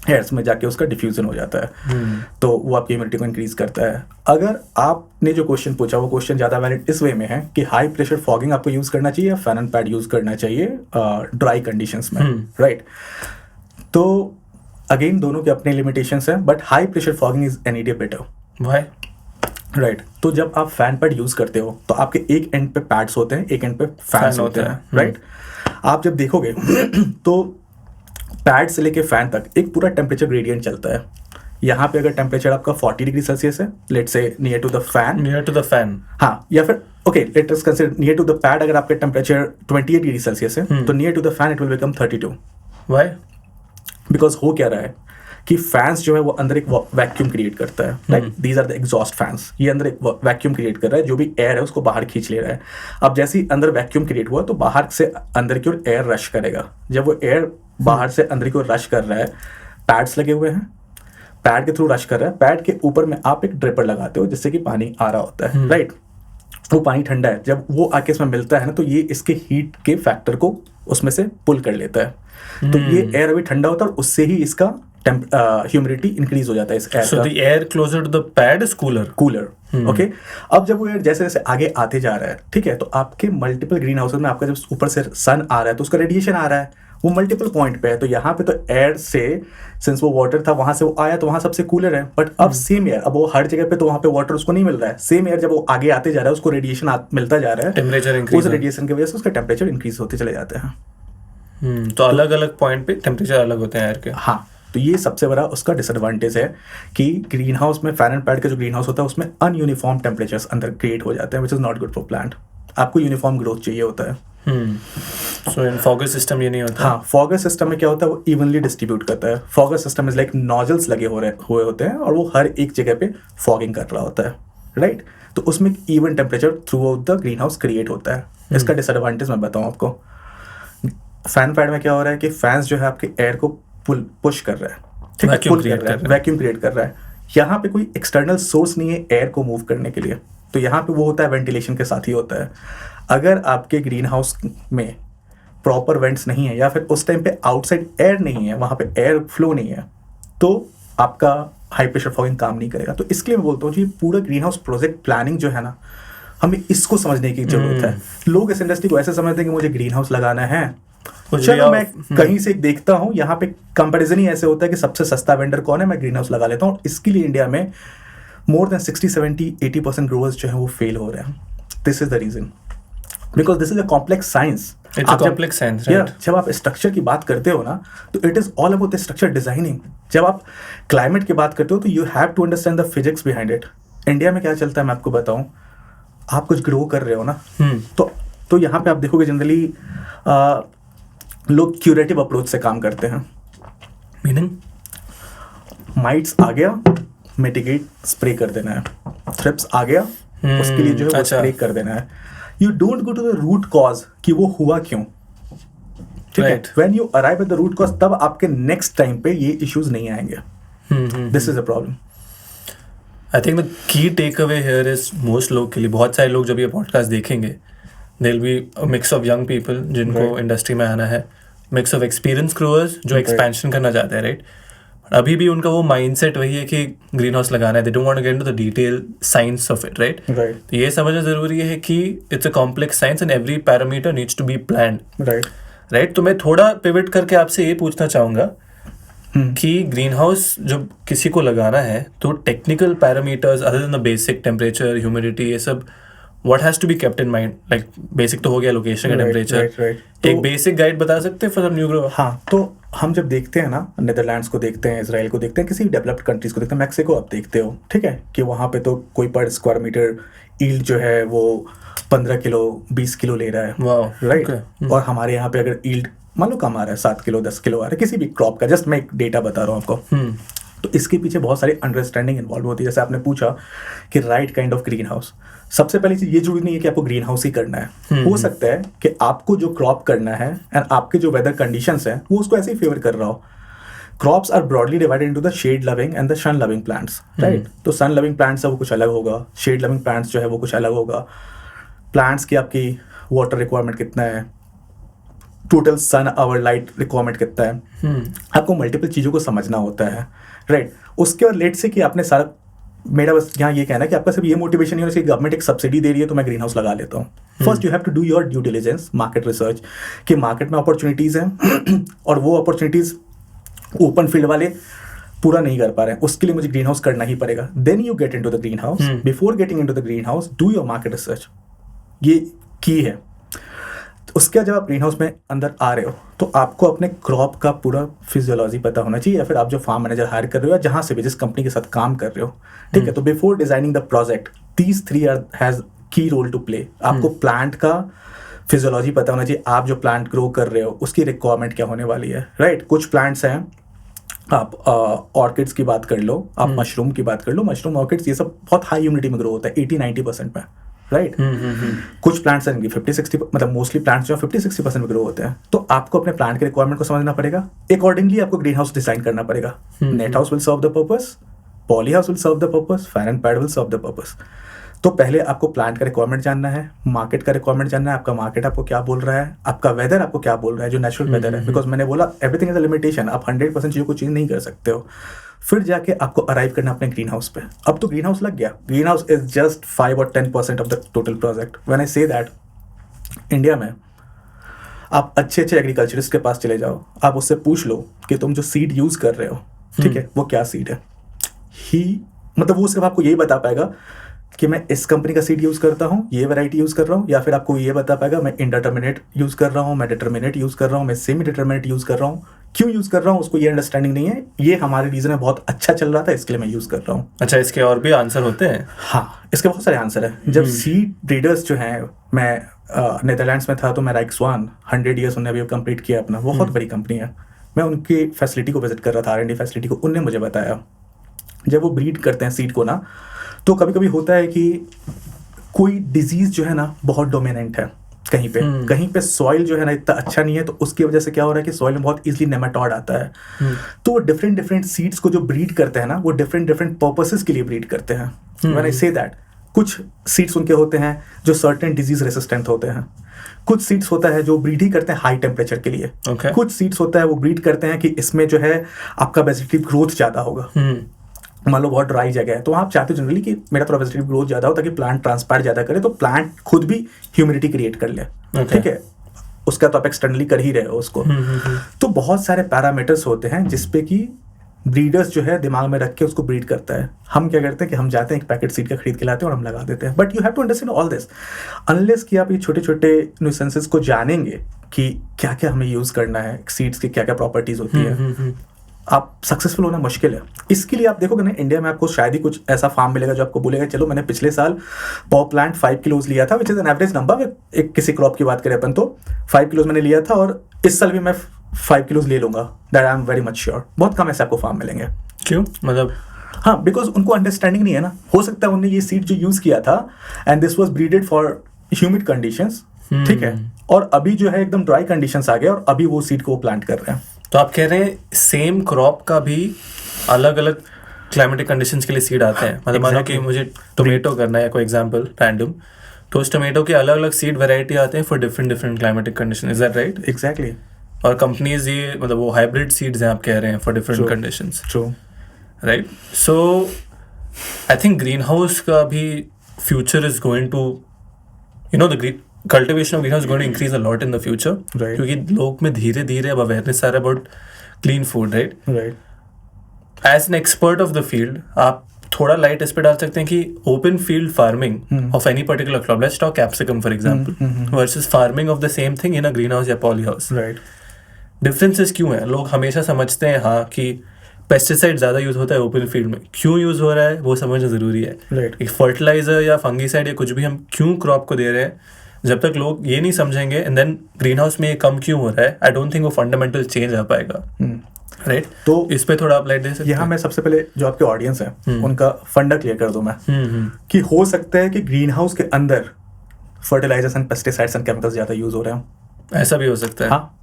एयर्स में जाके उसका डिफ्यूजन हो जाता है, तो वो आपकी ह्यूमिडिटी को इंक्रीज करता है। अगर आपने जो क्वेश्चन पूछा वो क्वेश्चन ज़्यादा वैलिड इस वे में है कि हाई प्रेशर फॉगिंग आपको यूज़ करना चाहिए या फैन एंड पैड यूज़ करना चाहिए ड्राई कंडीशंस में, राइट। तो अगेन दोनों के अपने लिमिटेशंस हैं, but high pressure fogging is any day better. Why? Right. तो जब आप फैन पैड यूज़ करते हो तो आपके एक एंड पे पैड्स होते हैं, एक एंड पे फैंस होते हैं, राइट। आप जब देखोगे तो पैड से लेके फैन तक एक पूरा टेम्परेचर ग्रेडियंट चलता है। यहाँ पे अगर टेम्परेचर आपका 40 डिग्री सेल्सियस है, let's say near to the fan, हाँ, या फिर okay let us consider near to the pad अगर आपका टेम्परेचर 28 डिग्री सेल्सियस है तो near to the fan it will become 32। Why? Because हो क्या रहा है कि फैंस जो है वो अंदर एक वैक्यूम क्रिएट करता है, like these are the exhaust fans. ये अंदर एक वैक्यूम क्रिएट कर रहा है, जो भी एयर है उसको बाहर खींच ले रहा है। अब जैसे ही अंदर वैक्यूम क्रिएट हुआ तो बाहर से अंदर की ओर एयर रश करेगा। जब वो एयर बाहर से अंदर की ओर रश कर रहा है, पैड्स लगे हुए हैं, पैड के थ्रू रश कर रहा है, पैड के ऊपर में आप एक ड्रिपर लगाते हो जिससे कि पानी आ रहा होता है, राइट। वो पानी ठंडा है, जब वो आके इसमें मिलता है ना तो ये इसके हीट के फैक्टर को उसमें से पुल कर लेता है, तो ये एयर अभी ठंडा होता है और उससे ही इसका ह्यूमिडिटी इंक्रीज हो जाता है इस एयर So का। the air closer to the pad is cooler. Cooler okay. अब जब वो एयर जैसे जैसे आगे आते जा रहा है, ठीक है, तो आपके मल्टीपल ग्रीन हाउसेज में आपका जब ऊपर से सन आ रहा है तो उसका रेडिएशन आ रहा है, वो मल्टीपल पॉइंट पे है। तो यहाँ पे तो एयर से सिंस वो वाटर था वहां से वो आया तो वहां सबसे कूलर है, बट अब सेम एयर, अब वो हर जगह पे तो वहां पे वाटर उसको नहीं मिल रहा है। सेम एयर जब वो आगे आते जा रहा है उसको रेडिएशन मिलता जा रहा है, Temperature उस increase. रेडिएशन की वजह से उसका टेम्परेचर इंक्रीज होते चले जाते हैं। तो अलग अलग पॉइंट पे टेम्परेचर अलग होते हैं एयर के। हाँ, तो ये सबसे बड़ा उसका डिसएडवांटेज है कि ग्रीन हाउस में, फैन एंड पैड का जो ग्रीन हाउस होता है उसमें अनयूनिफॉर्म टेम्परेचर्स अंदर क्रिएट हो जाते हैं, which is not good for plant. आपको यूनिफॉर्म ग्रोथ चाहिए होता है। सो इन फॉगर सिस्टम ये नहीं होता। हाँ, फॉगर सिस्टम में क्या होता है, वो इवनली डिस्ट्रीब्यूट करता है। Fogger system is like nozzles लगे हुए होते हैं और वो हर एक जगह पे फॉगिंग कर रहा होता है, राइट। तो उसमें even temperature through out the green house create होता है। इसका डिसएडवांटेज मैं बताऊँ आपको, फैन पैड में क्या हो रहा है कि फैंस जो है आपके एयर को पुश कर रहा है, ठीक है, Vacuum पुल कर रहा है, वैक्यूम क्रिएट कर रहा है। यहाँ पे कोई एक्सटर्नल सोर्स नहीं है एयर को मूव करने के लिए, तो यहाँ पे वो होता है वेंटिलेशन के साथ ही होता है। अगर आपके ग्रीन हाउस में प्रॉपर वेंट्स नहीं है या फिर उस टाइम पे आउटसाइड एयर नहीं है, वहाँ पे एयर फ्लो नहीं है, तो आपका हाई प्रेशर फॉगिंग काम नहीं करेगा। तो इसके लिए मैं बोलता हूँ कि पूरा ग्रीन हाउस प्रोजेक्ट प्लानिंग जो है ना, हमें इसको समझने की जरूरत है। लोग इस इंडस्ट्री को ऐसे समझते हैं कि मुझे ग्रीन हाउस लगाना है, चलो मैं कहीं से देखता हूँ, यहाँ पे कंपैरिजन ही ऐसे होता है कि सबसे सस्ता वेंडर कौन है, मैं ग्रीन हाउस लगा लेता हूँ। इसके लिए इंडिया में मोर देन 60-70-80% ग्रोवर्स जो है वो फेल हो रहे हैं। This is the reason, because this is a complex science. जब आप स्ट्रक्चर की बात करते हो ना, तो it is all about the structure designing. जब आप क्लाइमेट की बात करते हो तो you have to understand the physics behind it. India में क्या चलता है मैं आपको बताऊं, आप कुछ ग्रो कर रहे हो ना, तो यहाँ पे आप देखोगे जनरली लोग क्यूरेटिव अप्रोच से काम करते हैं। मीनिंग माइट्स आ गया, मिटिगेट स्प्रे कर देना है। थ्रिप्स आ गया, उसके लिए जो है वो स्प्रे कर देना है। You don't go to the root cause कि वो हुआ क्यों, ठीक है। When you arrive at the root cause, तब आपके नेक्स्ट टाइम पे ये इश्यूज नहीं आएंगे। This is a problem. I think the key takeaway here is, most लोग के लिए, बहुत सारे लोग जब ये पॉडकास्ट देखेंगे, there will be a mix of young people जिनको इंडस्ट्री में आना है, मिक्स ऑफ एक्सपीरियंस ग्रोअर्स जो एक्सपेंशन करना चाहते हैं, राइट। अभी भी उनका वो माइंडसेट वही है कि ग्रीन हाउस लगाना है, they don't want to get into the detail science of it, right. तो ये समझना जरूरी है कि it's a complex science and every parameter needs to be planned, right. तो मैं थोड़ा पिवट करके आपसे ये पूछना चाहूँगा कि ग्रीन हाउस जब किसी को लगाना है तो technical parameters other than the basic temperature, humidity, ये सब what has to be kept in mind? like basic तो हो गया लोकेशन का टेम्परेचर, एक बेसिक गाइड बता सकते हैं फॉर न्यू ग्रो? हाँ, तो हम जब देखते हैं ना, नीदरलैंड्स को देखते हैं, इसराइल को देखते हैं, किसी डेवलप्ड कंट्रीज को देखते हैं, मैक्सिको आप देखते हो, ठीक है, कि वहाँ पे तो कोई पर स्क्वायर मीटर ईल्ड जो है वो 15 किलो 20 किलो ले रहा है, राइट। और हमारे यहाँ पे अगर ईल्ड मान लो कम आ रहा है, 7 किलो 10 किलो आ रहा है किसी भी क्रॉप का, जस्ट मैं एक डेटा बता रहा हूँ आपको। तो इसके पीछे बहुत सारी अंडरस्टैंडिंग इन्वॉल्व होती है। जैसे आपने पूछा कि right kind of green house, सबसे पहली चीज ये जरूरी नहीं है कि आपको ग्रीन हाउस ही करना है। हो सकता है कि आपको जो क्रॉप करना है एंड आपके जो वेदर कंडीशंस हैं वो उसको ऐसे ही फेवर कर रहा हो। Crops are broadly divided into the shade loving and the sun loving plants, right. तो सन लविंग प्लांट्स है वो कुछ अलग होगा, शेड लविंग प्लांट्स जो है वो कुछ अलग होगा। प्लांट्स की आपकी वाटर रिक्वायरमेंट कितना है, total sun hour light requirement कितना है, आपको मल्टीपल चीज़ों को समझना होता है, राइट। उसके बाद लेट से कि आपने सारा, मेरा बस यहाँ ये कहना है कि आपका सिर्फ ये मोटिवेशन नहीं होना चाहिए गवर्नमेंट एक सब्सिडी दे रही है तो मैं ग्रीन हाउस लगा लेता हूँ। First you have to do your due diligence, market research, कि मार्केट में अपॉर्चुनिटीज़ हैं और वो अपॉर्चुनिटीज़ ओपन फील्ड वाले पूरा नहीं कर पा रहे हैं, उसके लिए मुझे ग्रीन हाउस करना ही पड़ेगा। Then you get into the green house, before getting into the green house do your market research, ये की है। उसके बाद जब आप ग्रीन हाउस में अंदर आ रहे हो तो आपको अपने क्रॉप का पूरा फिजियोलॉजी पता होना चाहिए, या फिर आप जो फार्म मैनेजर हायर कर रहे हो या जहाँ से भी जिस कंपनी के साथ काम कर रहे हो, ठीक है। तो before designing the project these 3 has की रोल टू प्ले। आपको प्लांट का फिजियोलॉजी पता होना चाहिए, आप जो प्लांट ग्रो कर रहे हो उसकी रिक्वायरमेंट क्या होने वाली है, राइट। कुछ प्लांट्स हैं, आप ऑर्किड्स की बात कर लो, आप मशरूम की बात कर लो, मशरूम ऑर्किड्स ये सब बहुत हाई ह्यूमिडिटी में ग्रो होता है 80-90% में, राइट। कुछ प्लांट्स हैं 50-60, मतलब मोस्टली प्लांट्स जो 50-60% में ग्रो होते हैं। तो आपको अपने प्लांट के रिक्वायरमेंट को समझना पड़ेगा, अकॉर्डिंगली आपको ग्रीन हाउस डिजाइन करना पड़ेगा। Net house will serve the purpose, poly house will serve the purpose, fan and pad will serve the purpose. तो पहले आपको प्लांट का रिक्वायरमेंट जानना है, मार्केट का रिक्वायरमेंट जानना है, आपका मार्केट आपको क्या बोल रहा है, आपका वेदर आपको क्या बोल रहा है, जो नेचुरल वेदर है, बिकॉज मैंने बोला एवरीथिंग इज अ लिमिटेशन, आप 100% चीज़ों को चेंज नहीं कर सकते हो। फिर जाके आपको अराइव करना अपने ग्रीन हाउस पे। अब तो ग्रीन हाउस लग गया, ग्रीन हाउस इज जस्ट 5 और 10% of the total project. When I say that, India में आप अच्छे एग्रीकल्चरिस्ट के पास चले जाओ, आप उससे पूछ लो कि तुम जो सीड यूज कर रहे हो, ठीक है, वो क्या सीड है। मतलब वो सिर्फ आपको यही बता पाएगा कि मैं इस कंपनी का सीड यूज करता हूँ, ये वैरायटी यूज कर रहा हूँ, या फिर आपको ये बता पाएगा मैं इंडिटर्मिनेट यूज कर रहा हूँ, मैं डिटर्मिनेट यूज कर रहा हूँ, मैं सेमी डिटर्मिनेट यूज कर रहा हूँ। क्यों यूज कर रहा हूँ उसको ये अंडरस्टैंडिंग नहीं है। ये हमारे रीजन में बहुत अच्छा चल रहा था, इसके लिए मैं यूज कर रहा हूँ। अच्छा, इसके और भी आंसर होते हैं? हाँ, इसके बहुत सारे आंसर है। जब सीड ब्रीडर्स जो हैं, मैं नीदरलैंड्स में था, तो मैं राइक्सवान 100 ईयर्स उन्होंने अभी कंप्लीट किया अपना, बहुत बड़ी कंपनी है। मैं उनकी फैसिलिटी को विजिट कर रहा था, R&D फैसिलिटी को। उनने मुझे बताया जब वो ब्रीड करते हैं सीड को ना, तो कभी कभी होता है कि कोई डिजीज जो है ना बहुत डोमिनेंट है कहीं पे सॉइल जो है ना इतना अच्छा नहीं है, तो उसकी वजह से क्या हो रहा है कि सॉइल में बहुत इजीली नेमाटोड आता है। तो डिफरेंट सीड्स को जो ब्रीड करते हैं ना, वो डिफरेंट पर्पसेस के लिए ब्रीड करते हैं। व्हेन आई से दैट, कुछ सीड्स उनके होते हैं जो सर्टेन डिजीज रेसिस्टेंट होते हैं, कुछ सीड्स होता है जो ब्रीड ही करते हैं हाई टेम्परेचर के लिए, कुछ सीड्स होता है वो ब्रीड करते हैं कि इसमें जो है आपका वेजिटेटिव ग्रोथ ज़्यादा होगा। मान लो बहुत ड्राई जगह है, तो आप चाहते हो जनरली कि मेरा थोड़ा वेजिटेटिव ग्रोथ ज़्यादा हो ताकि प्लांट ट्रांसपायर ज़्यादा करे, तो प्लांट खुद भी ह्यूमिडिटी क्रिएट कर ले, ठीक है, उसका तो आप एक्सटर्नली कर ही रहे हो उसको। तो बहुत सारे पैरामीटर्स होते हैं जिसपे कि ब्रीडर्स जो है दिमाग में रख के उसको ब्रीड करता है। हम क्या करते हैं कि हम जाते हैं एक पैकेट सीड का खरीद के लाते हैं और हम लगा देते हैं। But you have to understand all this, unless कि आप ये छोटे छोटे न्यूसेंसेस को जानेंगे कि क्या क्या हमें यूज़ करना है, सीड्स की क्या क्या प्रॉपर्टीज होती है, आप सक्सेसफुल होना मुश्किल है। इसके लिए आप देखोगे ना, इंडिया में आपको शायद ही कुछ ऐसा फार्म मिलेगा जो आपको बोलेगा चलो मैंने पिछले साल पॉ प्लांट 5 किलोज लिया था, which is an average number. एक किसी क्रॉप की बात करें अपन तो 5 किलोज मैंने लिया था और इस साल भी मैं 5 किलोज ले लूंगा, that I am very much sure. बहुत कम ऐसे आपको फार्म मिलेंगे। क्यों? मतलब हाँ, बिकॉज उनको अंडरस्टैंडिंग नहीं है ना। हो सकता है उन्होंने ये सीड जो यूज किया था and this was braided for humid conditions, ठीक है, और अभी जो है एकदम ड्राई कंडीशंस आ गए और अभी वो सीड को प्लांट कर रहे हैं। तो आप कह रहे हैं सेम क्रॉप का भी अलग अलग क्लाइमेटिक कंडीशंस के लिए सीड आते हैं। मतलब मानो कि मुझे टोमेटो करना है, कोई एग्जांपल रैंडम, तो उस टोमेटो के अलग अलग सीड वैरायटी आते हैं for different climatic condition. Is that right? Exactly. और कंपनीज ये मतलब वो हाइब्रिड सीड्स हैं आप कह रहे हैं for different conditions. True, right. So I think green house का भी future is going to, you know, the cultivation of greenhouse is going to increase a lot in the future, right? क्योंकि लोग में धीरे धीरे अब अवेयरनेस आ रहा है about clean food, right? Right. As an expert of the field, आप थोड़ा लाइट इस पे डाल सकते हैं कि open field farming of any particular crop, let's talk capsicum for example, versus farming of the same thing in a green house या poly house. Right. Differences क्यों हैं? लोग हमेशा समझते हैं हाँ कि पेस्टिसाइड ज़्यादा यूज़ होता है ओपन फील्ड में, क्यों यूज़ हो रहा है वो समझना ज़रूरी है। राइट। एक फर्टिलाइजर या फंगीसाइड या कुछ भी हम क्यों क्रॉप को दे रहे हैं, जब तक लोग ये नहीं समझेंगे एंड देन ग्रीन हाउस में ये कम क्यों हो रहा है, आई डोंट थिंक वो फंडामेंटल चेंज आ पाएगा। राइट। तो इस पे थोड़ा आप लाइट दे सकते हैं? यहाँ मैं सबसे पहले जो आपके ऑडियंस है उनका फंडा क्लियर कर दूं मैं, कि हो सकता है कि ग्रीन हाउस के अंदर fertilisers and pesticides and chemicals ज़्यादा यूज हो रहे हो। ऐसा भी हो सकता है? हाँ,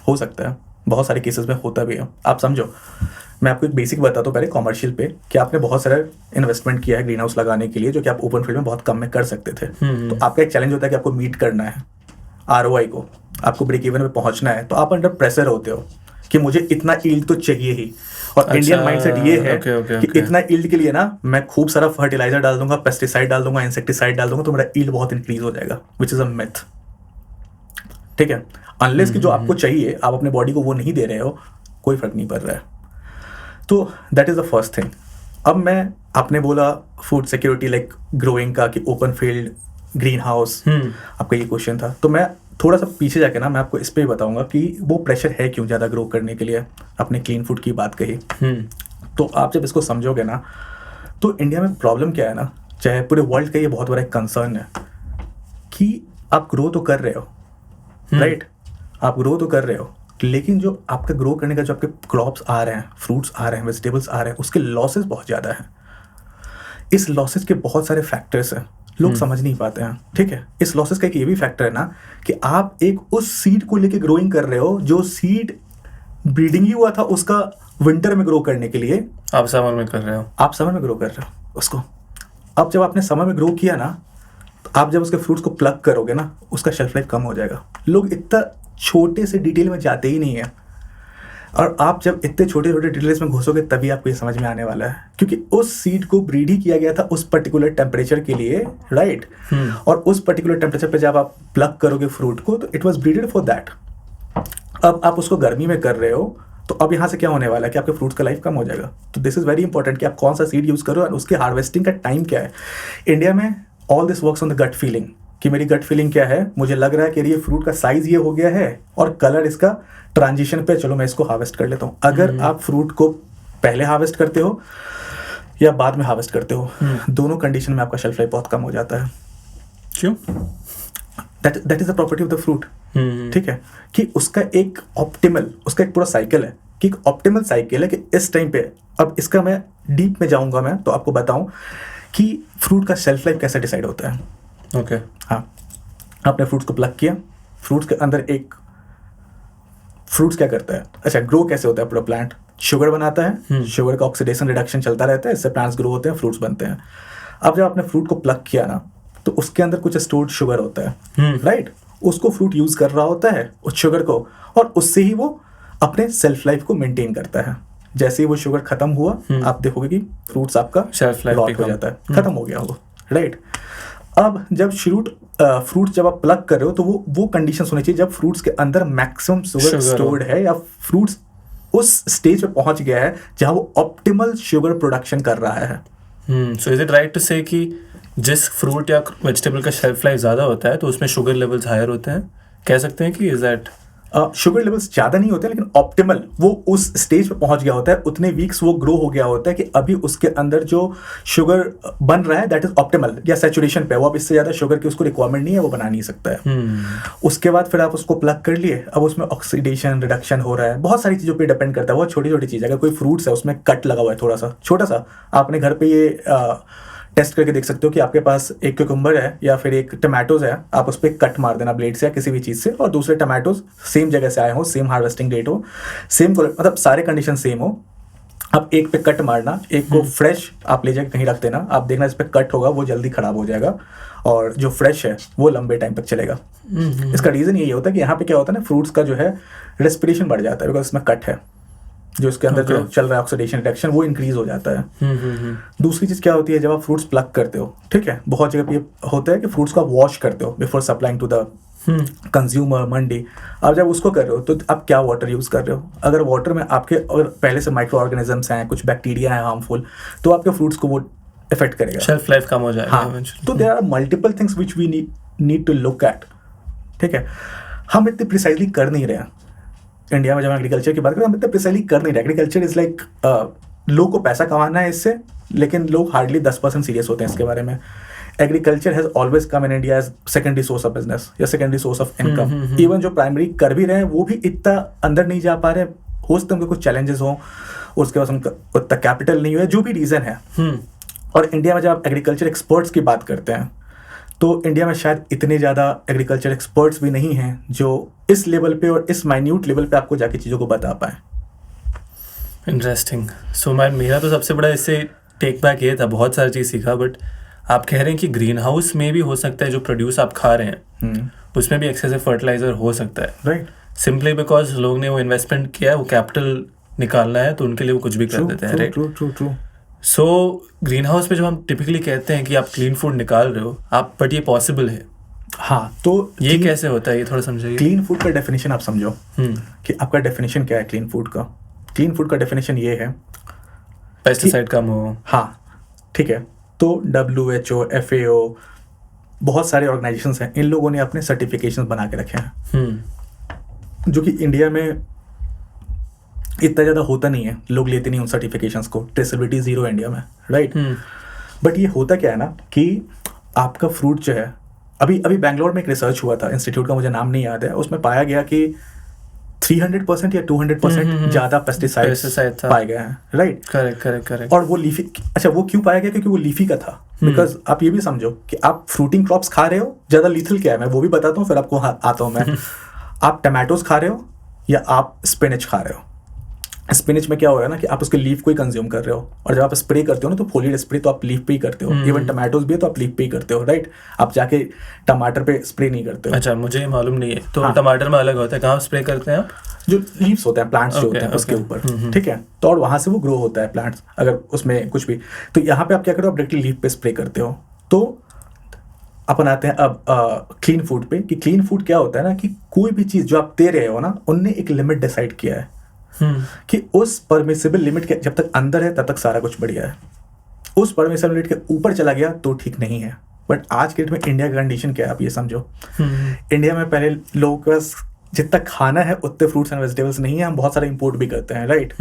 हो सकता है, बहुत सारे केसेस में होता भी है। आप समझो, मैं आपको एक बेसिक बताता हूँ पहले कॉमर्शियल पे, कि आपने बहुत सारा इन्वेस्टमेंट किया है ग्रीन हाउस लगाने के लिए जो कि आप ओपन फील्ड में बहुत कम में कर सकते थे। तो आपका एक चैलेंज होता है कि आपको मीट करना है ROI को, आपको ब्रेक इवन में पहुंचना है, तो आप अंडर प्रेशर होते हो कि मुझे इतना यील्ड तो चाहिए ही। और इंडियन माइंडसेट ये है कि इतना यील्ड के लिए ना मैं खूब सारा फर्टिलाइजर डाल दूंगा, पेस्टिसाइड डाल दूंगा, इंसेक्टिसाइड डाल दूंगा, तो मेरा यील्ड बहुत इंक्रीज हो जाएगा, विच इज अ मिथ। ठीक है, अनलेस कि जो आपको चाहिए आप अपने बॉडी को वो नहीं दे रहे हो, कोई फर्क नहीं पड़ रहा है। तो that is the first thing. अब मैं, आपने बोला फूड सिक्योरिटी लाइक ग्रोइंग का, कि ओपन फील्ड, ग्रीन हाउस, आपका ये क्वेश्चन था। तो मैं थोड़ा सा पीछे जाके ना मैं आपको इस पे ही बताऊंगा कि वो प्रेशर है क्यों ज़्यादा ग्रो करने के लिए। आपने क्लीन फूड की बात कही, तो आप जब इसको समझोगे ना, तो इंडिया में प्रॉब्लम क्या है ना, चाहे पूरे वर्ल्ड का ये बहुत बड़ा कंसर्न है कि आप ग्रो तो कर रहे हो, राइट, आप ग्रो तो कर रहे हो, लेकिन जो आपका ग्रो करने का जो आपके क्रॉप्स आ रहे हैं, फ्रूट्स आ रहे हैं, वेजिटेबल्स आ रहे हैं, उसके लॉसेस बहुत ज़्यादा हैं। इस लॉसेस के बहुत सारे फैक्टर्स हैं, लोग समझ नहीं पाते हैं। ठीक है, इस लॉसेस का एक ये भी फैक्टर है ना कि आप एक उस सीड को लेके ग्रोइंग कर रहे हो जो सीड ब्रीडिंग ही हुआ था उसका विंटर में ग्रो करने के लिए, आप समर में कर रहे हो, आप समर में ग्रो कर रहे हो उसको। अब जब आपने समय में ग्रो किया ना, तो आप जब उसके फ्रूट्स को प्लग करोगे ना, उसका शेल्फ लाइफ कम हो जाएगा। लोग इतना छोटे से डिटेल में जाते ही नहीं है, और आप जब इतने छोटे छोटे डिटेल्स में घुसोगे तभी आपको ये समझ में आने वाला है, क्योंकि उस सीड को ब्रीड ही किया गया था उस पर्टिकुलर टेम्परेचर के लिए, राइट। और उस पर्टिकुलर टेम्परेचर पे जब आप प्लग करोगे फ्रूट को, तो it was braided for that. अब आप उसको गर्मी में कर रहे हो, तो अब यहाँ से क्या होने वाला है कि आपके फ्रूट्स का लाइफ कम हो जाएगा। तो दिस इज वेरी इंपॉर्टेंट कि आप कौन सा सीड यूज करो और उसके हार्वेस्टिंग का टाइम क्या है। इंडिया में all this works on the gut feeling, कि मेरी गट फीलिंग क्या है, मुझे लग रहा है कि ये फ्रूट का साइज ये हो गया है और कलर इसका ट्रांजिशन पे, चलो मैं इसको हार्वेस्ट कर लेता हूँ। अगर आप फ्रूट को पहले हार्वेस्ट करते हो या बाद में हार्वेस्ट करते हो, दोनों कंडीशन में आपका शेल्फ लाइफ बहुत कम हो जाता है। क्यों? That is the property of the fruit, ठीक है, कि उसका एक ऑप्टिमल, उसका एक पूरा साइकिल है, कि एक ऑप्टिमल साइकिल है कि इस टाइम पे, अब इसका मैं डीप में जाऊंगा मैं तो आपको बताऊं कि फ्रूट का शेल्फ लाइफ कैसे डिसाइड होता है। ओके। हाँ, आपने फ्रूट्स को प्लग किया, फ्रूट्स के अंदर एक, फ्रूट्स क्या करता है, अच्छा ग्रो कैसे होता है पूरा प्लांट, शुगर बनाता है, शुगर का ऑक्सीडेशन रिडक्शन चलता रहता है, इससे प्लांट्स ग्रो होते हैं, फ्रूट्स बनते हैं। अब जब आपने फ्रूट को प्लग किया ना, तो उसके अंदर कुछ स्टोर्ड शुगर होता है, राइट। उसको फ्रूट यूज कर रहा होता है उस शुगर को, और उससे ही वो अपने सेल्फ लाइफ को मेंटेन करता है। जैसे ही वो शुगर खत्म हुआ, आप देखोगे कि फ्रूट्स आपका शेल्फ लाइफ रॉट हो जाता है, खत्म हो गया वो, राइट। अब जब फ्रूट जब आप प्लग कर रहे हो, तो वो कंडीशन होनी चाहिए जब फ्रूट्स के अंदर मैक्सिमम शुगर स्टोर्ड है, या फ्रूट्स उस स्टेज पे पहुंच गया है जहां वो ऑप्टिमल शुगर प्रोडक्शन कर रहा है। So is it right to say कि जिस फ्रूट या वेजिटेबल का शेल्फ लाइफ ज़्यादा होता है तो उसमें शुगर लेवल्स हायर होते हैं, कह सकते हैं कि इज दैट? शुगर लेवल्स ज़्यादा नहीं होते, लेकिन ऑप्टिमल वो उस स्टेज पे पहुंच गया होता है, उतने वीक्स वो ग्रो हो गया होता है कि अभी उसके अंदर जो शुगर बन रहा है दैट इज ऑप्टिमल या सैचुरेशन पे, वो अब इससे ज़्यादा शुगर की उसको रिक्वायरमेंट नहीं है, वो बना नहीं सकता है। उसके बाद फिर आप उसको प्लग कर लिए, अब उसमें ऑक्सीडेशन रिडक्शन हो रहा है, बहुत सारी चीज़ों पर डिपेंड करता है, बहुत छोटी छोटी चीज़। अगर कोई फ्रूट्स है उसमें कट लगा हुआ है थोड़ा सा छोटा सा, आपने घर पर ये टेस्ट करके देख सकते हो कि आपके पास एक क्यूकम्बर है या फिर एक टमाटोज है, आप उस पर कट मार देना ब्लेड से या किसी भी चीज़ से, और दूसरे टमाटोज सेम जगह से आए हो, सेम हार्वेस्टिंग डेट हो, सेम मतलब सारे कंडीशन सेम हो, आप एक पे कट मारना, एक को फ्रेश आप ले जाकर कहीं रख देना, आप देखना इस पर कट होगा वो जल्दी खराब हो जाएगा, और जो फ्रेश है वो लंबे टाइम तक चलेगा। इसका रीज़न यही होता है कि यहाँ पे क्या होता है ना, फ्रूट्स का जो है रेस्पिरेशन बढ़ जाता है, बिकॉज इसमें कट है, जो इसके अंदर जो चल रहा है ऑक्सीडेशन रिडक्शन वो इंक्रीज हो जाता है। दूसरी चीज़ क्या होती है, जब आप फ्रूट्स प्लग करते हो, ठीक है, बहुत जगह पे ये होता है कि फ्रूट्स को आप वॉश करते हो before supplying to the consumer mandi. अब जब उसको कर रहे हो तो आप क्या वाटर यूज़ कर रहे हो, अगर वाटर में आपके अगर पहले से माइक्रो ऑर्गेनिजम्स हैं, कुछ बैक्टीरिया हैं हार्मफुल, तो आपके फ्रूट्स को वो इफेक्ट करेगा, शेल्फ लाइफ कम हो जाएगा। हाँ, तो there are multiple things which we need to look at, ठीक है। हम इतने प्रिसाइजली कर नहीं रहे हैं इंडिया में, जब हम एग्रीकल्चर की बात करें हम इतना प्रिसाइजली कर नहीं रहे। एग्रीकल्चर इज लाइक लोग को पैसा कमाना है इससे, लेकिन लोग हार्डली 10% सीरियस होते हैं इसके बारे में। Agriculture has always come in India as secondary source of business या secondary source of income. Even जो प्राइमरी कर भी रहे हैं वो भी इतना अंदर नहीं जा पा रहे, हो सकता है उनके कुछ चैलेंजेस हों, उसके बाद उनका उतना कैपिटल नहीं हुआ, जो भी रीज़न है। और इंडिया में जब आप एग्रीकल्चर एक्सपर्ट्स की बात करते हैं, तो इंडिया में शायद इतने ज़्यादा एग्रीकल्चर एक्सपर्ट्स भी नहीं हैं जो इस लेवल पे और इस माइन्यूट लेवल पे आपको जाके चीज़ों को बता पाएँ। इंटरेस्टिंग। सो मेरा तो सबसे बड़ा इससे टेक बैक ये था, बहुत सारी चीज़ सीखा, बट आप कह रहे हैं कि ग्रीन हाउस में भी हो सकता है जो प्रोड्यूस आप खा रहे हैं उसमें भी एक्सेसिव फर्टिलाइजर हो सकता है, राइट, सिंपली बिकॉज लोग ने वो इन्वेस्टमेंट किया है, वो कैपिटल निकालना है, तो उनके लिए वो कुछ भी कर देते हैं, right. True. So green house में जब हम टिपिकली कहते हैं कि आप क्लीन फूड निकाल रहे हो आप, बट ये पॉसिबल है, हाँ, तो ये कैसे होता है, ये थोड़ा समझाइए। क्लीन फूड का डेफिनेशन आप समझो कि आपका डेफिनेशन क्या है क्लीन फूड का। क्लीन फूड का डेफिनेशन ये है पेस्टिसाइड कम हो, हाँ, ठीक है। तो WHO, FAO, बहुत सारे ऑर्गेनाइजेशंस हैं, इन लोगों ने अपने सर्टिफिकेशंस बना के रखे हैं, जो कि इंडिया में इतना ज़्यादा होता नहीं है, लोग लेते नहीं उन सर्टिफिकेशंस को, ट्रेसेबिलिटी ज़ीरो इंडिया में, राइट। बट ये होता क्या है ना कि आपका फ्रूट जो है, अभी बैंगलोर में एक रिसर्च हुआ था, इंस्टीट्यूट का मुझे नाम नहीं याद है, उसमें पाया गया कि 300% या 200% ज़्यादा पेस्टिसाइड्स पाए गए हैं, राइट। करेक्ट। और वो लीफी, अच्छा वो क्यों पाया गया, क्योंकि वो लीफी का था। बिकॉज आप ये भी समझो कि आप फ्रूटिंग क्रॉप्स खा रहे हो, ज़्यादा लीथल क्या है मैं वो भी बताता हूँ, फिर आपको आता हूँ मैं। आप टमाटोज खा रहे हो या आप स्पिनच खा रहे हो, स्पिनच में क्या हो रहा है ना कि आप उसके लीफ को ही कंज्यूम कर रहे हो, और जब आप स्प्रे करते हो ना तो फोलिएट स्प्रे तो आप लीफ पे ही करते हो, इवन टमाटोज भी है तो आप लीफ पे ही करते हो, राइट? आप जाके टमाटर पे स्प्रे नहीं करते हो। अच्छा, मुझे मालूम नहीं है। तो टमाटर में अलग होता है, कहाँ स्प्रे करते हैं आप? जो लीव्स होते हैं, प्लांट्स जो होते हैं उसके ऊपर, ठीक है, तो और वहां से वो ग्रो होता है प्लांट्स, अगर उसमें कुछ भी। तो यहाँ पे आप क्या करो, आप डायरेक्टली लीफ पे स्प्रे करते हो। तो अपन आते हैं अब क्लीन फूड पे, कि क्लीन फूड क्या होता है ना कि कोई भी चीज जो आप दे रहे हो ना, उनने एक लिमिट डिसाइड किया है कि उस परमिसिबल लिमिट के जब तक अंदर है तब तक सारा कुछ बढ़िया है, उस परमिसिबल लिमिट के ऊपर चला गया तो ठीक नहीं है। बट आज के डेट में इंडिया का कंडीशन क्या है, आप ये समझो। इंडिया में पहले लोगों के पास जितना खाना है उतने फ्रूट्स एंड वेजिटेबल्स नहीं है, हम बहुत सारा इंपोर्ट भी करते हैं, राइट?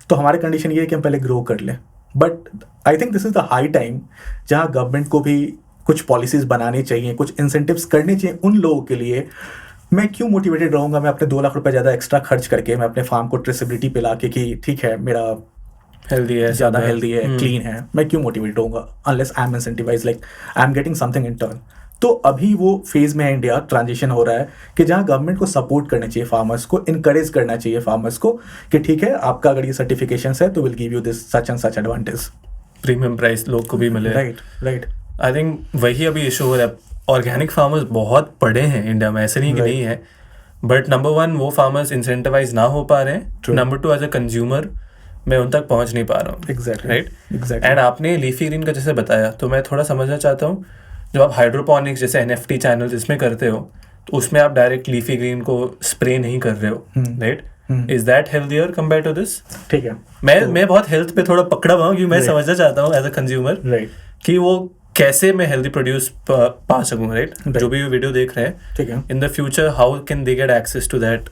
तो हमारी कंडीशन ये है कि हम पहले ग्रो कर लें। But I think this is the high time जहाँ गवर्नमेंट को भी कुछ पॉलिसीज बनानी चाहिए, कुछ इंसेंटिव्स करने चाहिए उन लोगों के लिए। मैं क्यों मोटिवेटेड रहूंगा मैं अपने 2 लाख रुपए ज़्यादा एक्स्ट्रा खर्च करके मैं अपने फार्म को ट्रेसेबिलिटी पे ला के कि ठीक है मेरा हेल्दी है, ज़्यादा हेल्दी है, क्लीन है, मैं क्यों मोटिवेट होऊंगा unless I am incentivize, like I am getting something in turn. तो अभी वो फेज में है, इंडिया ट्रांजिशन हो रहा है कि जहाँ गवर्नमेंट को सपोर्ट करना चाहिए फार्मर्स को, इनकरेज करना चाहिए फार्मर्स को कि ठीक है आपका अगर ये सर्टिफिकेशन है तो will give you this such and such advantage, premium price लोग को भी मिले। राइट। आई थिंक वही अभी इशू हो रहा है। ऑर्गेनिक फार्मर्स बहुत बड़े हैं इंडिया में, ऐसे नहीं कि नहीं है, बट नंबर 1 वो फार्मर्स इंसेंटिवाइज ना हो पा रहे हैं, नंबर 2 एज अ कंज्यूमर मैं उन तक पहुंच नहीं पा रहा हूँ। Exactly, right. एग्जैक्टली। एंड आपने लीफी ग्रीन का जैसे बताया तो मैं थोड़ा समझना चाहता हूँ, जब आप हाइड्रोपोनिक्स जैसे NFT चैनल इसमें करते हो तो उसमें आप डायरेक्ट लीफी ग्रीन को स्प्रे नहीं कर रहे हो, right? Is that healthier compare to this? ठीक है, मैं बहुत हेल्थ पे थोड़ा पकड़ा हुआ हूँ क्योंकि मैं समझना चाहता हूँ एज अ कंज्यूमर, राइट, कि वो कैसे मैं हेल्दी प्रोड्यूस पा सकूँ, राइट? जो भी वीडियो देख रहे हैं, ठीक है, in the future how can they get access to that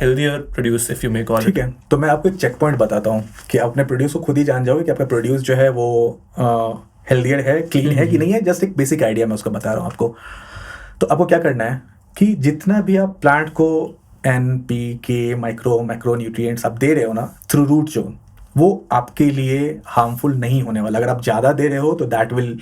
healthier produce if you may call it? ठीक है। तो मैं आपको एक चेक पॉइंट बताता हूँ कि अपने प्रोड्यूस को खुद ही जान जाओगे कि आपका प्रोड्यूस जो है वो हेल्दियर है, क्लीन है कि नहीं है। जस्ट एक बेसिक आइडिया मैं उसका बता रहा हूँ आपको। तो आपको क्या करना है कि जितना भी आप प्लांट को NPK मैक्रो न्यूट्रिएंट्स आप दे रहे हो ना थ्रू रूट जोन, वो आपके लिए हार्मफुल नहीं होने वाला। अगर आप ज़्यादा दे रहे हो तो that will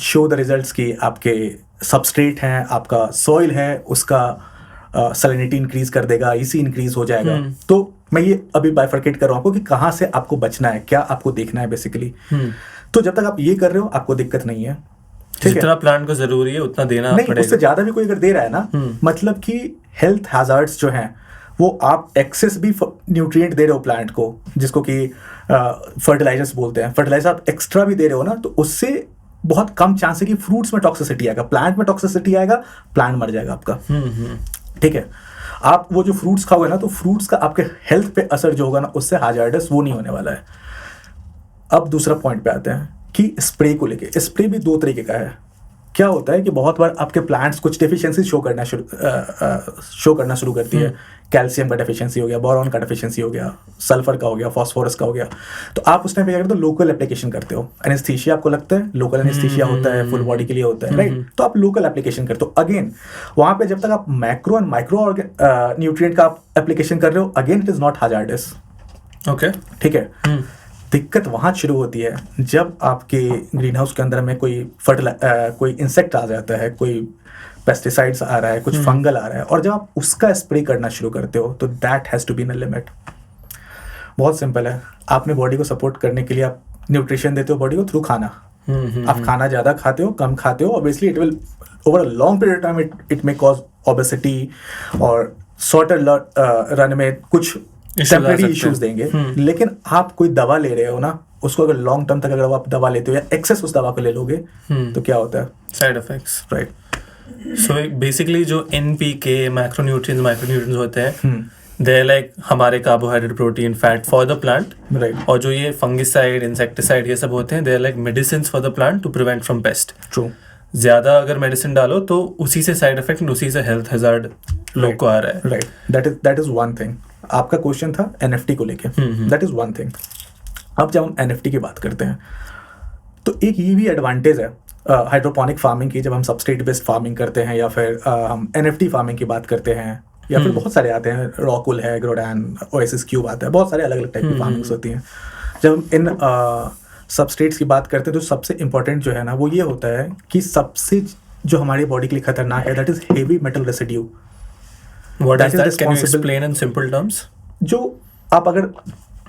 show the results कि आपके सबस्ट्रेट हैं, आपका सॉइल है, उसका सैलिनिटी इंक्रीज कर देगा, इसी इंक्रीज हो जाएगा। तो मैं ये अभी बाइफरकेट कर रहा हूँ आपको कि कहाँ से आपको बचना है, क्या आपको देखना है बेसिकली। तो जब तक आप ये कर रहे हो आपको दिक्कत नहीं है, जितना प्लांट को जरूरी है उतना देना नहीं, पड़ेगा। उससे ज्यादा भी कोई अगर दे रहा है ना, मतलब कि हेल्थ हैजार्ड्स जो हैं वो आप एक्सेस भी न्यूट्रिएंट दे रहे हो प्लांट को, जिसको कि फर्टिलाइजर्स बोलते हैं, फर्टिलाइजर आप एक्स्ट्रा भी दे रहे हो ना, तो उससे बहुत कम चांस है कि फ्रूट्स में टॉक्सिसिटी आएगा, प्लांट में टॉक्सिसिटी आएगा, प्लांट मर जाएगा आपका। ठीक है, आप वो जो फ्रूट्स खाओगे ना तो फ्रूट्स का आपके हेल्थ पे असर जो होगा ना उससे हाजार्डस वो नहीं होने वाला है। अब दूसरा पॉइंट पे आते हैं कि स्प्रे को लेके। स्प्रे भी 2 तरीके का है। क्या होता है कि बहुत बार आपके प्लांट्स कुछ डेफिशिएंसी शो करना शुरू करती है। कैल्शियम का डेफिशिएंसी हो गया, बोरॉन का डेफिशिएंसी हो गया, सल्फर का हो गया, फास्फोरस का हो गया। तो आप उस टाइम पे क्या करते हो, लोकल एप्लीकेशन करते हो। एनेस्थीसिया आपको लगता है, लोकल एनेस्थीसिया होता है, फुल बॉडी के लिए होता है, राइट? तो आप लोकल एप्लीकेशन करते हो। अगेन वहां पे जब तक आप मैक्रो एंड माइक्रो न्यूट्रिएंट का आप एप्लीकेशन कर रहे हो, again it is not hazardous. Okay, ठीक है। दिक्कत वहाँ शुरू होती है जब आपके ग्रीन हाउस के अंदर में कोई इंसेक्ट आ जाता है, कोई पेस्टिसाइड्स आ रहा है, कुछ फंगल आ रहा है, और जब आप उसका स्प्रे करना शुरू करते हो तो that has to be in a limit. बहुत सिंपल है, आपने बॉडी को सपोर्ट करने के लिए आप न्यूट्रिशन देते हो बॉडी को थ्रू खाना। आप खाना ज़्यादा खाते हो, कम खाते हो, obviously it will over a long period time it may cause obesity और शॉर्टर रन में कुछ टेम्परेरी इश्यूज देंगे। लेकिन आप कोई दवा ले रहे हो ना, उसको अगर लॉन्ग टर्म तक अगर आप दवा लेते हो या एक्सेस उस दवा को ले लोगे तो क्या होता है, side effects, right? So basically जो NPK माइक्रोन्यूट्रिएंट्स होते हैं, दे आर लाइक हमारे carbohydrate, protein, fat for the plant, right? और जो ये फंगिसाइड, इंसेक्टिसाइड ये सब होते हैं, they are like medicine for the plant to prevent from pest. True. ज्यादा अगर मेडिसिन डालो तो उसी से साइड इफेक्ट, उसी से हेल्थ हैजार्ड लोग को आ रहा है, right? That is one thing. आपका क्वेश्चन था NFT को लेके, दैट इज वन थिंग। अब जब हम NFT की बात करते हैं तो एक ये भी एडवांटेज है हाइड्रोपोनिक फार्मिंग की, जब हम सबस्ट्रेट बेस्ड फार्मिंग करते हैं या फिर हम NFT फार्मिंग की बात करते हैं, या फिर बहुत सारे आते हैं, रॉकुल है, ग्रोडैन, ओएसिस क्यूब आता है, बहुत सारे अलग अलग टाइप की फार्मिंग्स होती हैं। जब हम इन सबस्ट्रेट्स की बात करते हैं तो सबसे इंपॉर्टेंट जो है ना वो ये होता है कि सबसे जो हमारी बॉडी के लिए खतरनाक है, that is heavy metal residue. What is that? Can you explain in simple terms? जो आप अगर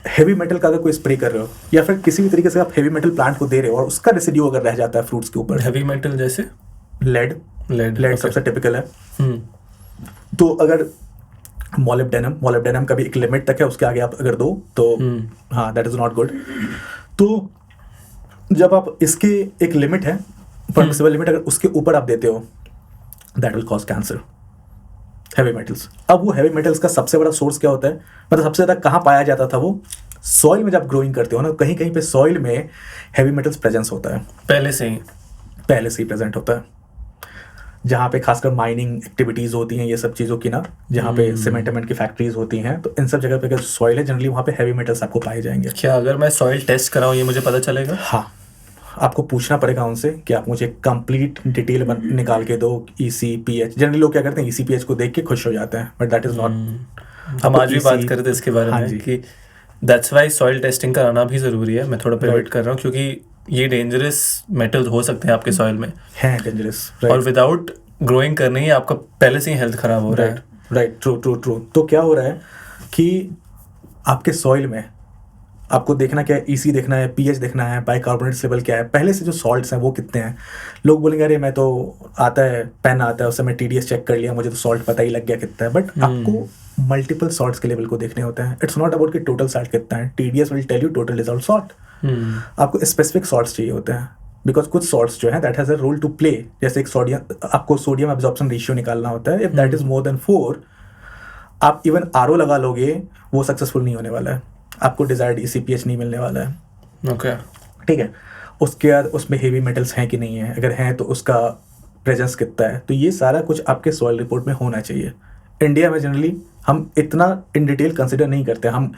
हेवी मेटल का अगर कोई स्प्रे कर रहे हो या फिर किसी भी तरीके से आप हेवी मेटल प्लांट को दे रहे हो और उसका रेसिड्यू अगर रह जाता है फ्रूट्स के ऊपर, हेवी मेटल जैसे लेड सबसे टिपिकल है। तो अगर मोलिब्डेनम का भी एक लिमिट तक है, उसके आगे आप अगर दो तो हाँ, दैट इज नॉट गुड। तो जब आप इसके एक लिमिट है, परमिसिबल लिमिट, अगर उसके ऊपर आप देते हो, that will cause cancer, heavy metals. अब वो हेवी मेटल्स का सबसे बड़ा सोर्स क्या होता है, मतलब सबसे ज़्यादा कहाँ पाया जाता था, वो सॉइल में जब ग्रोइंग करते हो ना, कहीं कहीं पे सॉइल में हेवी मेटल्स प्रेजेंस होता है, पहले से ही प्रेजेंट होता है। जहाँ पे खासकर माइनिंग एक्टिविटीज़ होती हैं, ये सब चीज़ों की ना, जहाँ पे सीमेंट की फैक्ट्रीज होती हैं, तो इन सब जगह पे अगर सॉइल है, जनरली वहाँ पे हेवी मेटल्स आपको पाए जाएंगे। क्या अगर मैं सॉइल टेस्ट कराऊँ ये मुझे पता चलेगा? हाँ, आपको पूछना पड़ेगा उनसे कि आप मुझे कंप्लीट डिटेल निकाल के दो, ECPH। जनरली लोग क्या करते हैं, ECPH को देख के खुश हो जाते हैं, बट दैट इज नॉट। हम आज भी बात कर रहे थे इसके बारे में कि दैट्स वाई सॉइल टेस्टिंग कराना भी ज़रूरी है। मैं थोड़ा पिवट कर रहा हूँ क्योंकि ये डेंजरस मेटल्स हो सकते हैं आपके सॉइल में, हैं डेंजरस, और विदाउट ग्रोइंग करने ही आपका पहले से ही हेल्थ खराब हो रहा है। Right, true. तो क्या हो रहा है कि आपके सॉइल में आपको देखना क्या है, EC देखना है, pH देखना है, बाइकार्बोनेट्स लेवल क्या है, पहले से जो सॉल्ट्स हैं वो कितने हैं। लोग बोलेंगे अरे मैं तो आता है पेन आता है, उससे मैं TDS चेक कर लिया, मुझे तो सॉल्ट पता ही लग गया कितना है। बट आपको मल्टीपल सॉल्ट्स के लेवल को देखने होते हैं। इट्स नॉट अबाउट कि टोटल सॉल्ट कितना है, TDS will tell you total dissolved salt. आपको स्पेसिफिक सॉल्ट्स चाहिए होते हैं, बिकॉज कुछ सॉल्ट्स जो है that has a role to play. जैसे एक आपको सोडियम एब्जॉर्प्शन रेशियो निकालना होता है, if that is more than 4, आप इवन RO लगा लोगे वो सक्सेसफुल नहीं होने वाला है, आपको डिजायर्ड ECPH नहीं मिलने वाला है। ओके, ठीक है। उसके बाद उसमें हेवी मेटल्स हैं कि नहीं है, अगर हैं तो उसका प्रेजेंस कितना है, तो ये सारा कुछ आपके सॉइल रिपोर्ट में होना चाहिए। इंडिया में जनरली हम इतना इन डिटेल कंसिडर नहीं करते, हम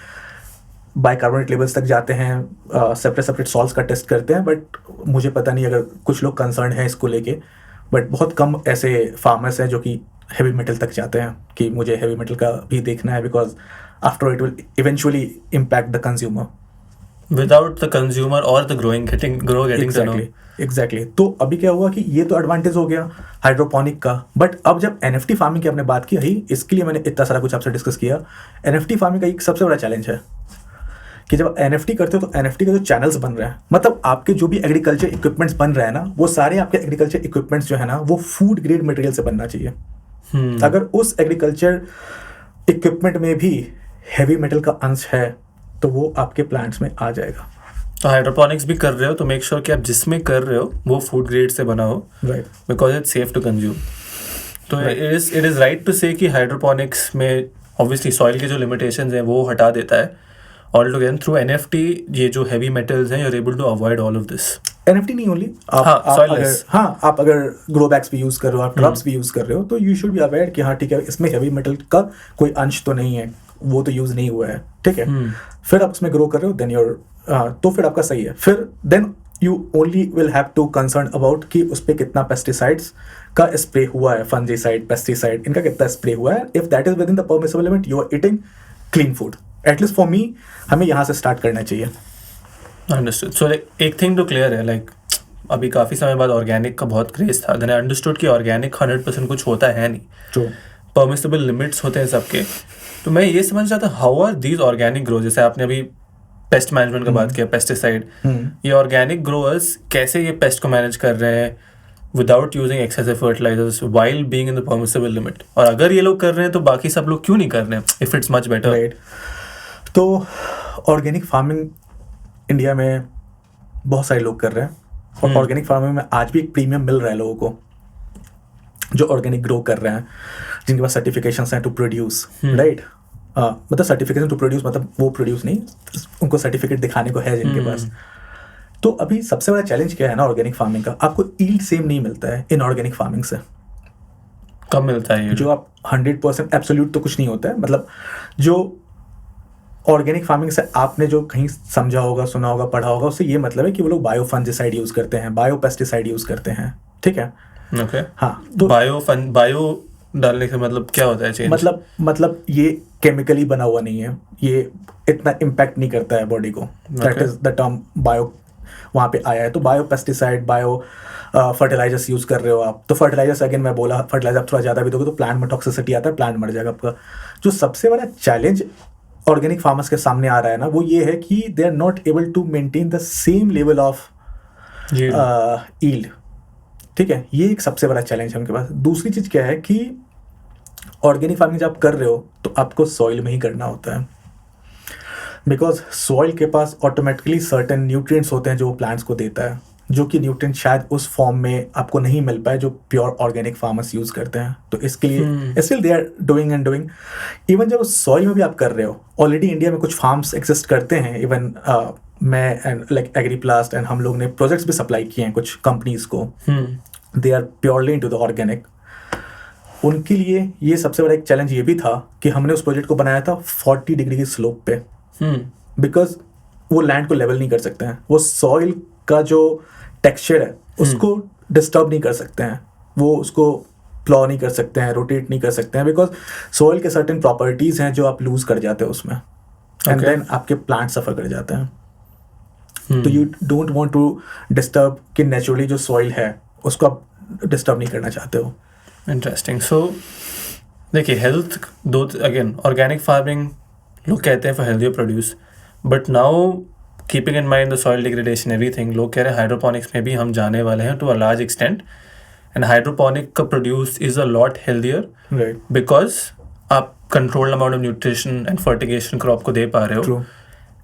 बाइकार्बोनेट लेवल्स तक जाते हैं, सेपरेट सॉल्ट्स का टेस्ट करते हैं, बट मुझे पता नहीं अगर कुछ लोग कंसर्न हैं इसको लेके, बट बहुत कम ऐसे फार्मर्स हैं जो कि हेवी मेटल तक जाते हैं कि मुझे हेवी मेटल का भी देखना है, because after it will eventually impact the consumer without the consumer और द गेटिंग एग्जैक्टली। तो अभी क्या हुआ कि ये तो एडवांटेज हो गया हाइड्रोपोनिक का, बट अब जब NFT फार्मिंग की आपने बात की है, इसके लिए मैंने इतना सारा कुछ आपसे डिस्कस किया। NFT फार्मिंग का एक सबसे बड़ा चैलेंज है कि जब NFT करते हो तो NFT के जो चैनल्स बन रहे हैं, मतलब आपके जो भी एग्रीकल्चर इक्विपमेंट्स बन रहे हैं ना, वो सारे आपके एग्रीकल्चर इक्विपमेंट्स जो है ना, वो फूड ग्रेड मटेरियल से बनना चाहिए। अगर उस एग्रीकल्चर इक्विपमेंट में भी हेवी मेटल का अंश है तो वो आपके प्लांट्स में आ जाएगा। तो हाइड्रोपोनिक्स भी कर रहे हो तो मेक श्योर कि आप जिसमें कर रहे हो वो फूड ग्रेड से बना हो, right, because it's safe to consume. तो it is right to say कि हाइड्रोपोनिक्स में ऑब्वियसली सॉइल के जो लिमिटेशंस हैं वो हटा देता है ऑल टुगेदर। थ्रू NFT ये जो हेवी मेटल्स हैं, you are able to avoid all of this. NFT नहीं ओनली, आप अगर ग्रो बैग्स भी यूज कर रहे हो, आप ट्रब्स भी यूज कर रहे हो, तो यू शुड बी अवेयर कि हाँ ठीक है, इसमें हेवी मेटल का कोई अंश तो नहीं है, वो तो यूज नहीं हुआ है, ठीक है। फिर आप उसमें ग्रो कर रहे हो, देन योर तो फिर आपका सही है। फिर then you only will have to concern about कि उस पर कितना पेस्टिसाइड्स का स्प्रे हुआ है, फंजीसाइड, पेस्टिसाइड, इनका कितना स्प्रे हुआ है। If that is within the permissible limit, you are eating clean food. At least for me, हमें यहाँ से स्टार्ट करना चाहिए। अंडरस्टूड। सो एक थिंग तो क्लियर है, लाइक अभी काफ़ी समय बाद ऑर्गेनिक का बहुत क्रेज था, देन आई अंडरस्टूड कि ऑर्गेनिक 100% कुछ होता है नहीं, ट्रू, परमिसिबल लिमिट्स होते हैं सबके। तो मैं ये समझ रहा था, how are these organic grow, जैसे आपने अभी पेस्ट मैनेजमेंट का बात किया, पेस्टिसाइड, ये ऑर्गेनिक ग्रोअर्स कैसे ये पेस्ट को मैनेज कर रहे हैं without using excessive fertilizers while being in the permissible limit, और अगर ये लोग कर रहे हैं तो बाकी सब लोग क्यों नहीं कर रहे हैं if it's much better? Right. तो ऑर्गेनिक फार्मिंग इंडिया में बहुत सारे लोग कर रहे हैं, और ऑर्गेनिक फार्मिंग में आज भी एक प्रीमियम मिल रहा है लोगों को जो ऑर्गेनिक ग्रो कर रहे हैं, जिनके पास सर्टिफिकेशंस हैं टू प्रोड्यूस, राइट। मतलब सर्टिफिकेशन टू प्रोड्यूस, मतलब वो प्रोड्यूस नहीं, उनको सर्टिफिकेट दिखाने को है जिनके पास। तो अभी सबसे बड़ा चैलेंज क्या है ना ऑर्गेनिक फार्मिंग का, आपको ईल्ड सेम नहीं मिलता है इन ऑर्गेनिक फार्मिंग से। कम मिलता है जो आप 100% एब्सोल्यूट तो कुछ नहीं होता है, मतलब जो ऑर्गेनिक फार्मिंग से आपने जो कहीं समझा होगा, सुना होगा, पढ़ा होगा, उससे ये मतलब है कि वो लोग बायो फंजिसाइड यूज करते हैं, बायो पेस्टिसाइड यूज करते हैं, ठीक है। ओके, हाँ, तो बायो डालने का मतलब क्या होता है चेंज? मतलब ये केमिकली बना हुआ नहीं है, ये इतना इम्पैक्ट नहीं करता है बॉडी को, that is the term bio वहाँ पे आया है। तो bio pesticide, bio fertilizers use कर रहे हो आप, तो फर्टिलाइजर्स अगेन मैं बोला, फर्टिलाइजर आप थोड़ा ज़्यादा भी दोगे तो प्लांट में टॉक्सिसिटी आता है, प्लांट मर जाएगा आपका। जो सबसे बड़ा चैलेंज ऑर्गेनिक फार्मर्स के सामने आ रहा है ना, वो ये है कि they are not able to maintain the same level of yield. ठीक है, ये एक सबसे बड़ा चैलेंज है उनके पास। दूसरी चीज़ क्या है कि ऑर्गेनिक फार्मिंग जब आप कर रहे हो तो आपको सॉइल में ही करना होता है, बिकॉज सॉइल के पास ऑटोमेटिकली सर्टेन न्यूट्रिएंट्स होते हैं जो वो प्लांट्स को देता है, जो कि न्यूट्रिएंट शायद उस फॉर्म में आपको नहीं मिल पाए जो प्योर ऑर्गेनिक फार्मर्स यूज़ करते हैं। तो इसके लिए still they are doing even जब सॉइल में भी आप कर रहे हो, ऑलरेडी इंडिया में कुछ फार्म्स एग्जिस्ट करते हैं। इवन मैं एंड लाइक एग्रीप्लास्ट एंड हम लोग ने प्रोजेक्ट्स भी सप्लाई किए हैं कुछ कंपनीज को, they are purely into the organic. उनके लिए ये सबसे बड़ा एक चैलेंज ये भी था कि हमने उस प्रोजेक्ट को बनाया था 40 डिग्री की स्लोप पे, बिकॉज वो लैंड को लेवल नहीं कर सकते हैं, वो सॉइल का जो टेक्सचर है उसको डिस्टर्ब नहीं कर सकते हैं, वो उसको प्लॉ नहीं कर सकते हैं, रोटेट नहीं कर सकते हैं, बिकॉज सॉइल के सर्टेन प्रॉपर्टीज हैं जो आप लूज कर जाते हो उसमें, एंड देन आपके प्लांट सफर कर जाते हैं। तो you don't want to disturb कि नेचुरली जो सॉइल है उसको आप डिस्टर्ब नहीं करना चाहते हो। इंटरेस्टिंग। सो देखिए, हेल्थ दो अगेन ऑर्गेनिक फार्मिंग लोग कहते हैं for healthier produce, but now keeping in mind the soil degradation everything, लोग कह रहे हैं हाइड्रोपोनिक्स में भी हम जाने वाले हैं to a large extent, and hydroponic का produce is a lot healthier because आप controlled amount of nutrition and fertigation crop को दे पा रहे हो,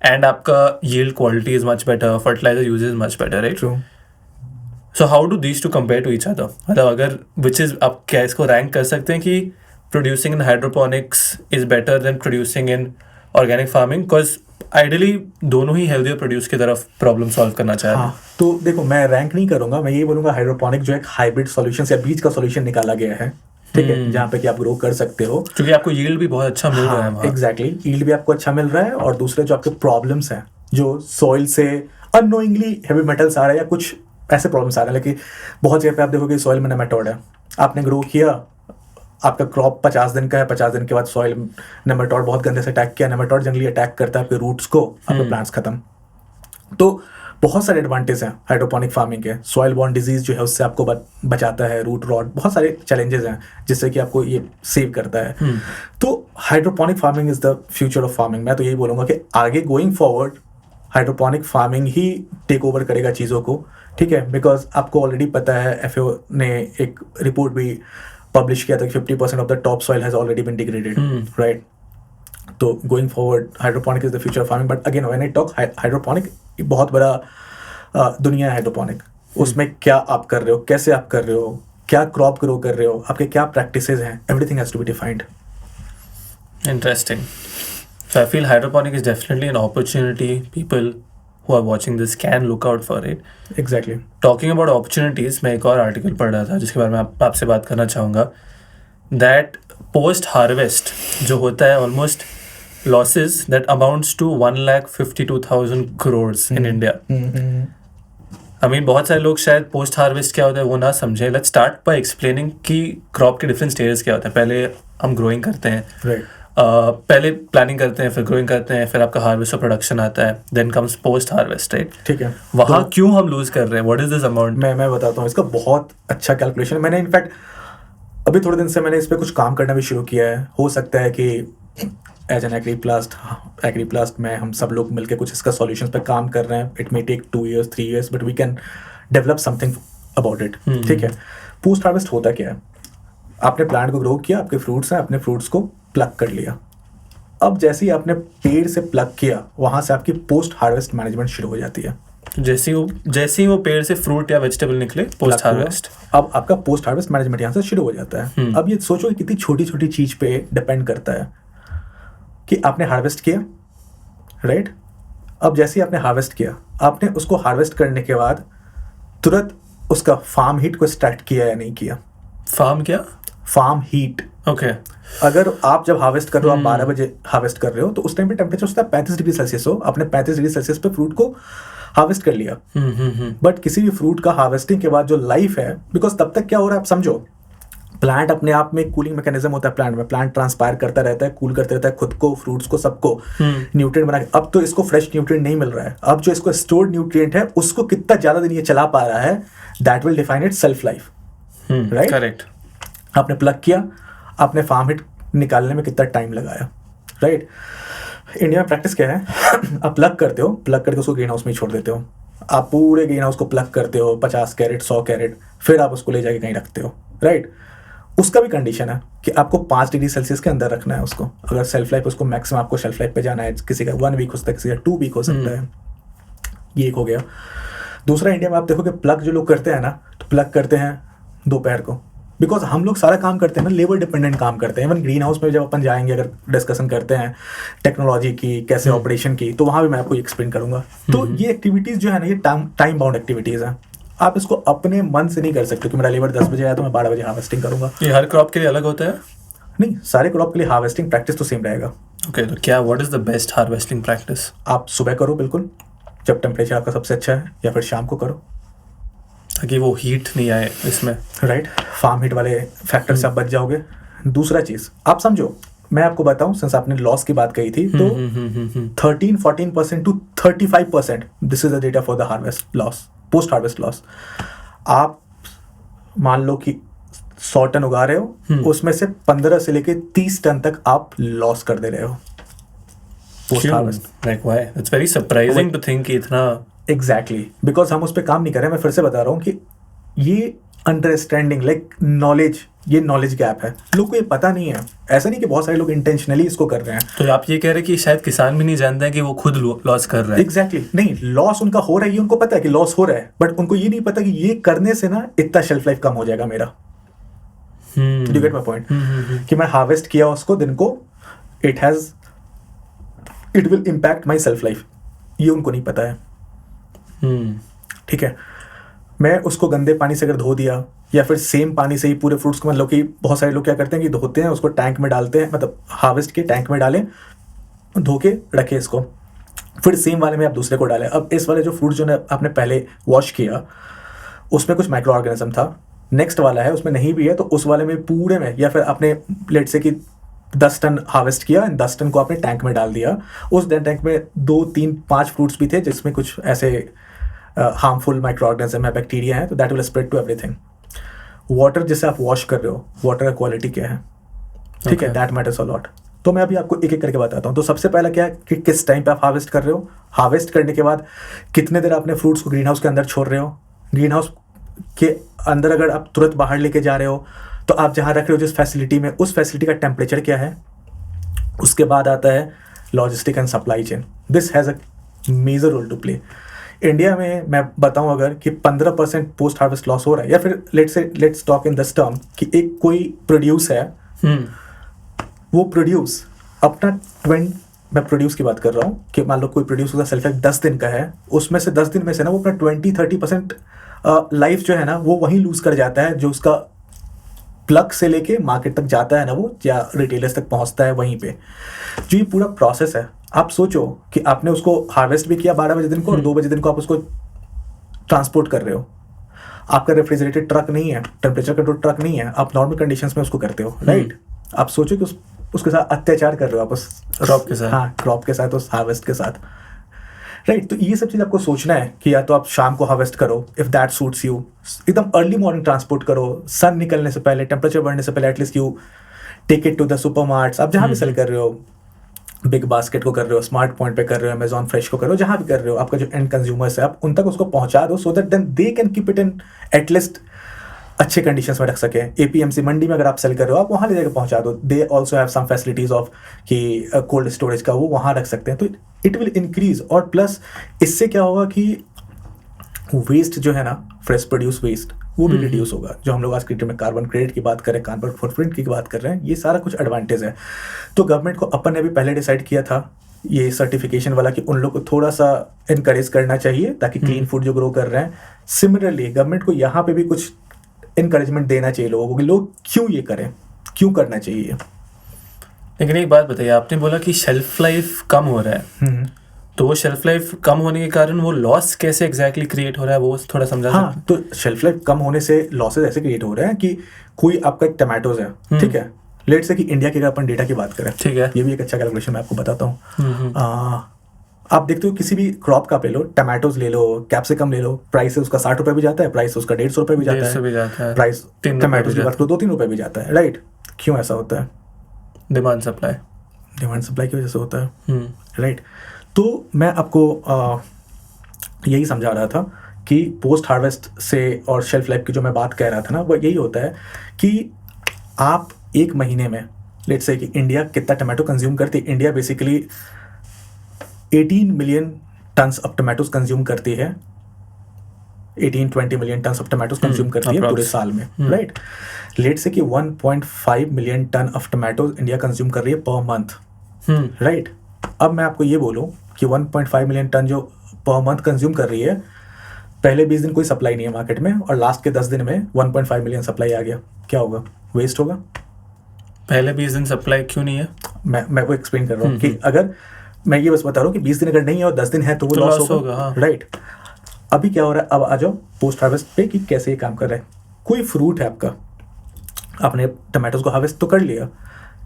एंड आपका yield quality is much better, fertiliser use is much better, right? So how do these two compare to each other? मतलब अगर which is, आप क्या इसको रैंक कर सकते हैं कि producing in hydroponics is better than producing in organic farming? Because ideally दोनों ही हेल्थियर प्रोड्यूस की तरफ प्रॉब्लम सॉल्व करना चाह रहे हैं। तो देखो, मैं रैंक नहीं करूंगा, मैं ये बोलूंगा हाइड्रोपोनिक जो एक हाइब्रिड सॉल्यूशन या बीज का सॉल्यूशन निकाला गया है, ठीक है, जहाँ पे कि आप ग्रो कर सकते हो, क्योंकि आपको यील्ड भी बहुत अच्छा मिल रहा है। एग्जैक्टली, यील्ड भी आपको अच्छा मिल रहा है, और दूसरे जो आपके प्रॉब्लम्स हैं जो सॉइल से अननोइंगली हैवी मेटल्स आ रहे हैं या कुछ ऐसे प्रॉब्लम्स आ रहे हैं, लेकिन बहुत जगह पे आप देखोगे सॉइल में नेमाटोड है, आपने ग्रो किया, आपका क्रॉप 50 दिन का है, 50 दिन के बाद सॉइल नेमाटोड बहुत गंदे से अटैक किया, नेमाटोड जंगली अटैक करता है आपके रूट्स को, आपके प्लांट्स खत्म। तो बहुत सारे एडवांटेज हैं हाइड्रोपोनिक फार्मिंग के, सॉइल बॉर्न डिजीज जो है उससे आपको बचाता है, रूट रॉट, बहुत सारे चैलेंजेस हैं जिससे कि आपको ये सेव करता है। तो hydroponic farming is the future of farming. मैं तो यही बोलूँगा कि आगे गोइंग फॉरवर्ड हाइड्रोपोनिक फार्मिंग ही टेक ओवर करेगा चीज़ों को, ठीक है, बिकॉज आपको ऑलरेडी पता है FAO ने एक रिपोर्ट भी पब्लिश किया था कि 50% of the top soil has already been degraded, right? तो going forward hydroponic is the future of farming. But again when I talk hydroponic, बहुत बड़ा दुनिया है हाइड्रोपोनिक, उसमें क्या आप कर रहे हो, कैसे आप कर रहे हो, क्या क्रॉप ग्रो कर रहे हो, आपके क्या प्रैक्टिसेस हैं, everything has to be defined. Interesting. So I feel hydroponic is definitely an opportunity. People who are watching this can look out for it. Exactly. Talking about opportunities, मैं एक और article पढ़ रहा था जिसके बारे में आपसे बात करना चाहूँगा, that post harvest जो होता है almost losses that amounts to 1,52,000 crores in India. I mean, बहुत सारे लोग शायद पोस्ट हार्वेस्ट क्या होता है वो ना समझे। लेट्स स्टार्ट बाय एक्सप्लेनिंग कि क्रॉप के डिफरेंट स्टेजेस क्या होते हैं। पहले हम ग्रोइंग करते हैं, पहले प्लानिंग करते हैं, फिर ग्रोइंग करते हैं, फिर आपका हार्वेस्ट और प्रोडक्शन आता है, then comes post harvest, right? ठीक है, वहाँ क्यों हम लूज कर रहे हैं? What is this amount? मैं बताता हूँ, इसका बहुत अच्छा कैलकुलेशन है। मैंने इनफैक्ट अभी थोड़े दिन से मैंने इस पर कुछ काम करना भी शुरू किया है। हो सकता है कि एज एन एग्रीप्लास्ट में हम सब लोग मिलकर कुछ इसका सॉल्यूशंस पे काम कर रहे हैं। It may take 2 years 3 years but we can develop something about it, ठीक है। पोस्ट हार्वेस्ट होता क्या है? आपने प्लांट को ग्रो किया, आपके फ्रूट्स हैं, अपने फ्रूट्स को प्लग कर लिया। अब जैसे ही आपने पेड़ से प्लग किया, वहाँ से आपकी पोस्ट हार्वेस्ट मैनेजमेंट शुरू हो जाती है। जैसे ही वो पेड़ से फ्रूट या वेजिटेबल निकले, पोस्ट हार्वेस्ट, अब आपका पोस्ट हार्वेस्ट मैनेजमेंट यहाँ से शुरू हो जाता है। अब ये सोचो कि कितनी छोटी छोटी चीज पे डिपेंड करता है कि आपने हार्वेस्ट किया, राइट? अब जैसे ही आपने हार्वेस्ट किया, आपने उसको हार्वेस्ट करने के बाद तुरंत उसका फार्म हीट को स्टार्ट किया या नहीं किया? Farm heat, okay. अगर आप जब हार्वेस्ट कर रहे हो, आप 12 बजे हार्वेस्ट कर रहे हो, तो उस टाइम पे टेम्परेचर होता है 35 डिग्री सेल्सियस हो, आपने 35 डिग्री सेल्सियस पे फ्रूट को हार्वेस्ट कर लिया। बट किसी भी फ्रूट का हार्वेस्टिंग के बाद जो लाइफ है, बिकॉज तब तक क्या हो रहा है आप समझो, प्लांट अपने आप में कूलिंग मैकेनिज्म होता है प्लांट में, प्लांट ट्रांसपायर करता रहता है, कूल करता रहता है खुद को, फ्रूट्स को, सबको न्यूट्रिएंट बना के। अब तो इसको फ्रेश न्यूट्रिएंट नहीं मिल रहा है, अब जो इसको स्टोर्ड न्यूट्रिएंट है उसको कितना ज्यादा दिन ये चला पा रहा है, that will define itself life, right? Correct. आपने प्लग किया, आपने फार्म हिट निकालने में कितना टाइम लगाया, राइट? इंडिया में प्रैक्टिस क्या है, आप प्लग करते हो, प्लग करके उसको ग्रीन हाउस में ही छोड़ देते हो। आप पूरे ग्रीन हाउस को प्लग करते हो 50 कैरेट 100 कैरेट, फिर आप उसको ले जाके कहीं रखते हो, राइट। उसका भी कंडीशन है कि आपको 5 डिग्री सेल्सियस के अंदर रखना है उसको। अगर सेल्फ लाइफ उसको मैक्सिमम आपको शेल्फ लाइफ पे जाना है, किसी का 1 वीक हो सकता है, किसी का 2 वीक हो सकता है। ये एक हो गया। दूसरा, इंडिया में आप देखो कि प्लग जो लोग करते हैं ना, तो प्लग करते हैं दोपहर को, बिकॉज हम लोग सारा काम करते हैं ना, लेबर डिपेंडेंट काम करते हैं। इवन ग्रीन हाउस में जब अपन जाएंगे, अगर डिस्कशन करते हैं टेक्नोलॉजी की, कैसे ऑपरेशन की, तो वहाँ भी मैं आपको एक्सप्लेन करूंगा। तो ये एक्टिविटीज़ जो है ना, ये टाइम बाउंड एक्टिविटीज़ हैं। आप इसको अपने मन से नहीं कर सकते कि मेरा लेबर 10 बजे आया तो मैं 12 बजे हार्वेस्टिंग करूंगा। ये हर क्रॉप के लिए अलग होता है? नहीं, सारे क्रॉप के लिए हार्वेस्टिंग प्रैक्टिस तो सेम रहेगा। ओके, तो क्या what is the best harvesting practice? आप सुबह करो बिल्कुल, जब टेम्परेचर आपका सबसे अच्छा है, या फिर शाम को करो, ताकि वो हीट नहीं आए इसमें, राइट। फार्म हीट वाले फैक्टर से आप बच जाओगे। दूसरा चीज़ आप समझो, मैं आपको बताऊं, सिंस आपने लॉस की बात कही थी, तो 13-14% to 35%, this is the data for the harvest loss, post harvest loss. आप मान लो कि 100 टन उगा रहे हो, उसमें से 15 से लेके 30 टन तक आप लॉस कर दे रहे हो post harvest. Like why? It's very surprising to think कि इतना। एग्जैक्टली, बिकॉज हम उस पर काम नहीं कर रहे हैं। मैं फिर से बता रहा हूँ कि ये अंडरस्टैंडिंग, लाइक नॉलेज, ये नॉलेज गैप है, लोग को ये पता नहीं है। ऐसा नहीं कि बहुत सारे लोग इंटेंशनली इसको कर रहे हैं। तो आप ये कह रहे हैं कि शायद किसान भी नहीं जानते हैं कि वो खुद लॉस कर रहा है? एग्जैक्टली, नहीं, लॉस उनका हो रहा है, ये उनको पता है कि लॉस हो रहा है, बट उनको ये नहीं पता कि ये करने से ना इतना शेल्फ लाइफ कम हो जाएगा मेरा। Do get my point? कि मैं हार्वेस्ट किया उसको दिन को, it will impact my self life, ये उनको नहीं पता है। ठीक है, मैं उसको गंदे पानी से अगर धो दिया, या फिर सेम पानी से ही पूरे फ्रूट्स को, मतलब कि बहुत सारे लोग क्या करते हैं कि धोते हैं उसको, टैंक में डालते हैं, मतलब हार्वेस्ट के टैंक में डालें, धो के रखे इसको, फिर सेम वाले में आप दूसरे को डालें। अब इस वाले जो फ्रूट जो ने आपने पहले वॉश किया, उसमें कुछ माइक्रो ऑर्गेनिज्म था, नेक्स्ट वाला है उसमें नहीं भी है, तो उस वाले में पूरे में, या फिर आपने लेट से कि 10 टन हार्वेस्ट किया, 10 टन को आपने टैंक में डाल दिया, उस टैंक में 2, 3, 5 फ्रूट्स भी थे जिसमें कुछ ऐसे हार्मफुल माइक्रो ऑर्गेनिज्म है, बैक्टीरिया है, तो that will spread to everything. Water जिससे आप वॉश कर रहे हो, वाटर का क्वालिटी क्या है, ठीक है, दैट मैटर्स अ लॉट। तो मैं अभी आपको एक एक करके बताता हूँ। तो सबसे पहला क्या है कि किस टाइम पे आप हार्वेस्ट कर रहे हो, हार्वेस्ट करने के बाद कितने देर आपने फ्रूट्स को ग्रीन हाउस के अंदर छोड़ रहे हो, ग्रीन हाउस के अंदर अगर आप तुरंत बाहर लेके जा रहे हो, तो आप जहाँ रख रहे हो जिस फैसिलिटी में, उस फैसिलिटी का टेम्परेचर क्या है। उसके बाद आता है logistic and supply chain, this has a major role to play. India में मैं बताऊं अगर कि 15% पोस्ट हार्वेस्ट लॉस हो रहा है, या फिर let's talk in this term कि एक कोई प्रोड्यूस है, वो प्रोड्यूस अपना मैं प्रोड्यूस की बात कर रहा हूँ कि मान लो कोई प्रोड्यूस उसका सेल्फ लाइफ 10 दिन का है, उसमें से 10 दिन में से ना वो अपना 20-30% लाइफ जो है ना वो वहीं लूज कर जाता है, जो उसका प्लग से लेके मार्केट तक जाता है ना वो, या रिटेलर्स तक पहुंचता है वहीं पे। जो ये पूरा प्रोसेस है, आप सोचो कि आपने उसको हार्वेस्ट भी किया 12 बजे दिन को, और 2 बजे दिन को आप उसको ट्रांसपोर्ट कर रहे हो। आपका रेफ्रिजरेटेड ट्रक नहीं है, टेम्परेचर कंट्रोल ट्रक नहीं है, आप नॉर्मल कंडीशंस में उसको करते हो, राइट। आप सोचो कि उसके साथ अत्याचार कर रहे हो आप उस क्रॉप के साथ, हाँ, क्रॉप के साथ, उस हार्वेस्ट के साथ, राइट। तो ये सब चीज़ आपको सोचना है कि या तो आप शाम को हार्वेस्ट करो, इफ दैट सूट्स यू, एकदम अर्ली मॉर्निंग ट्रांसपोर्ट करो, सन निकलने से पहले, टेम्परेचर बढ़ने से पहले, at least you take it to the super marts. आप जहाँ भी सेल कर रहे हो, बिग बास्केट को कर रहे हो, स्मार्ट पॉइंट पे कर रहे हो, अमेजॉन फ्रेश को कर रहे हो, जहाँ भी कर रहे हो, आपका जो एंड कंज्यूमर्स है, आप उन तक उसको पहुँचा दो, so that then they can keep it in at least अच्छे कंडीशंस में रख सके। एपीएमसी मंडी में अगर आप सेल कर रहे हो, आप वहाँ ले जाकर पहुँचा दो, they also have some facilities of कि कोल्ड स्टोरेज का, वो वहाँ रख सकते हैं, तो इट विल इंक्रीज। और प्लस इससे क्या होगा कि वेस्ट जो है ना, फ्रेश प्रोड्यूस वेस्ट, वो भी रिड्यूस होगा। जो हम लोग आज की डेट में कार्बन क्रेडिट की बात करें, कार्बन फुटप्रिंट की बात कर रहे हैं, ये सारा कुछ एडवांटेज है। तो गवर्नमेंट को अपन ने भी पहले डिसाइड किया था ये सर्टिफिकेशन वाला कि उन लोग को थोड़ा सा इनकरेज करना चाहिए ताकि क्लीन फूड जो ग्रो कर रहे हैं। सिमिलरली गवर्नमेंट को यहाँ पे भी कुछ इनकरेजमेंट देना चाहिए लोगों को कि लोग क्यों ये करें, क्यों करना चाहिए। लेकिन एक बात बताइए, आपने बोला कि शेल्फ लाइफ कम हो रहा है, तो वो शेल्फ लाइफ कम होने के कारण वो लॉस कैसे एग्जैक्टली क्रिएट हो रहा है, वो थोड़ा समझा सकते हैं? तो शेल्फ लाइफ कम होने से लॉसेज ऐसे क्रिएट हो रहे हैं कि कोई आपका एक टमाटोज है, ठीक है, लेट से कि इंडिया के अगर अपन डेटा की बात करें, ठीक है, ये भी एक अच्छा कैलकुलेशन मैं आपको बताता हूँ। आप देखते हो किसी भी क्रॉप का ले लो, टमाटोज ले लो, कैप्सिकम ले लो, प्राइस उसका 60 रुपये भी जाता है, प्राइस उसका 150 रुपये भी जाता है, प्राइस टमाटोज की बात करो 2-3 रुपये भी जाता है, राइट। क्यों ऐसा होता है? डिमांड सप्लाई, डिमांड सप्लाई की वजह से होता है, राइट। तो मैं आपको यही समझा रहा था कि पोस्ट हार्वेस्ट से और शेल्फ लाइफ की जो मैं बात कह रहा था ना, वो यही होता है कि आप एक महीने में, लेट्स से कि इंडिया कितना टमाटो कंज्यूम करती है। India basically 18 million tons of tomatoes consume करती है, 18-20 million tons of tomatoes consume करती है पूरे साल में, राइट। लेट्स से कि 1.5 million ton of tomatoes India consume कर रही है पर मंथ, राइट। अब मैं आपको ये बोलूँ कि 1.5 मिलियन टन जो पर मंथ कंज्यूम कर रही है, पहले 20 दिन कोई सप्लाई नहीं है मार्केट में, और लास्ट के 10 दिन में 1.5 मिलियन सप्लाई आ गया, क्या होगा? वेस्ट होगा। पहले 20 दिन सप्लाई क्यों नहीं है? मैं वो एक्सप्लेन कर रहा हूँ कि अगर मैं ये बस बता रहा हूँ कि 20 दिन अगर नहीं है और 10 दिन है तो वो लॉस होगा, राइट। अभी क्या हो रहा है, अब आ जाओ पोस्ट हार्वेस्ट पे कि कैसे ये काम कर रहा है। कोई फ्रूट है आपका, आपने टमाटोज को हार्वेस्ट तो कर लिया,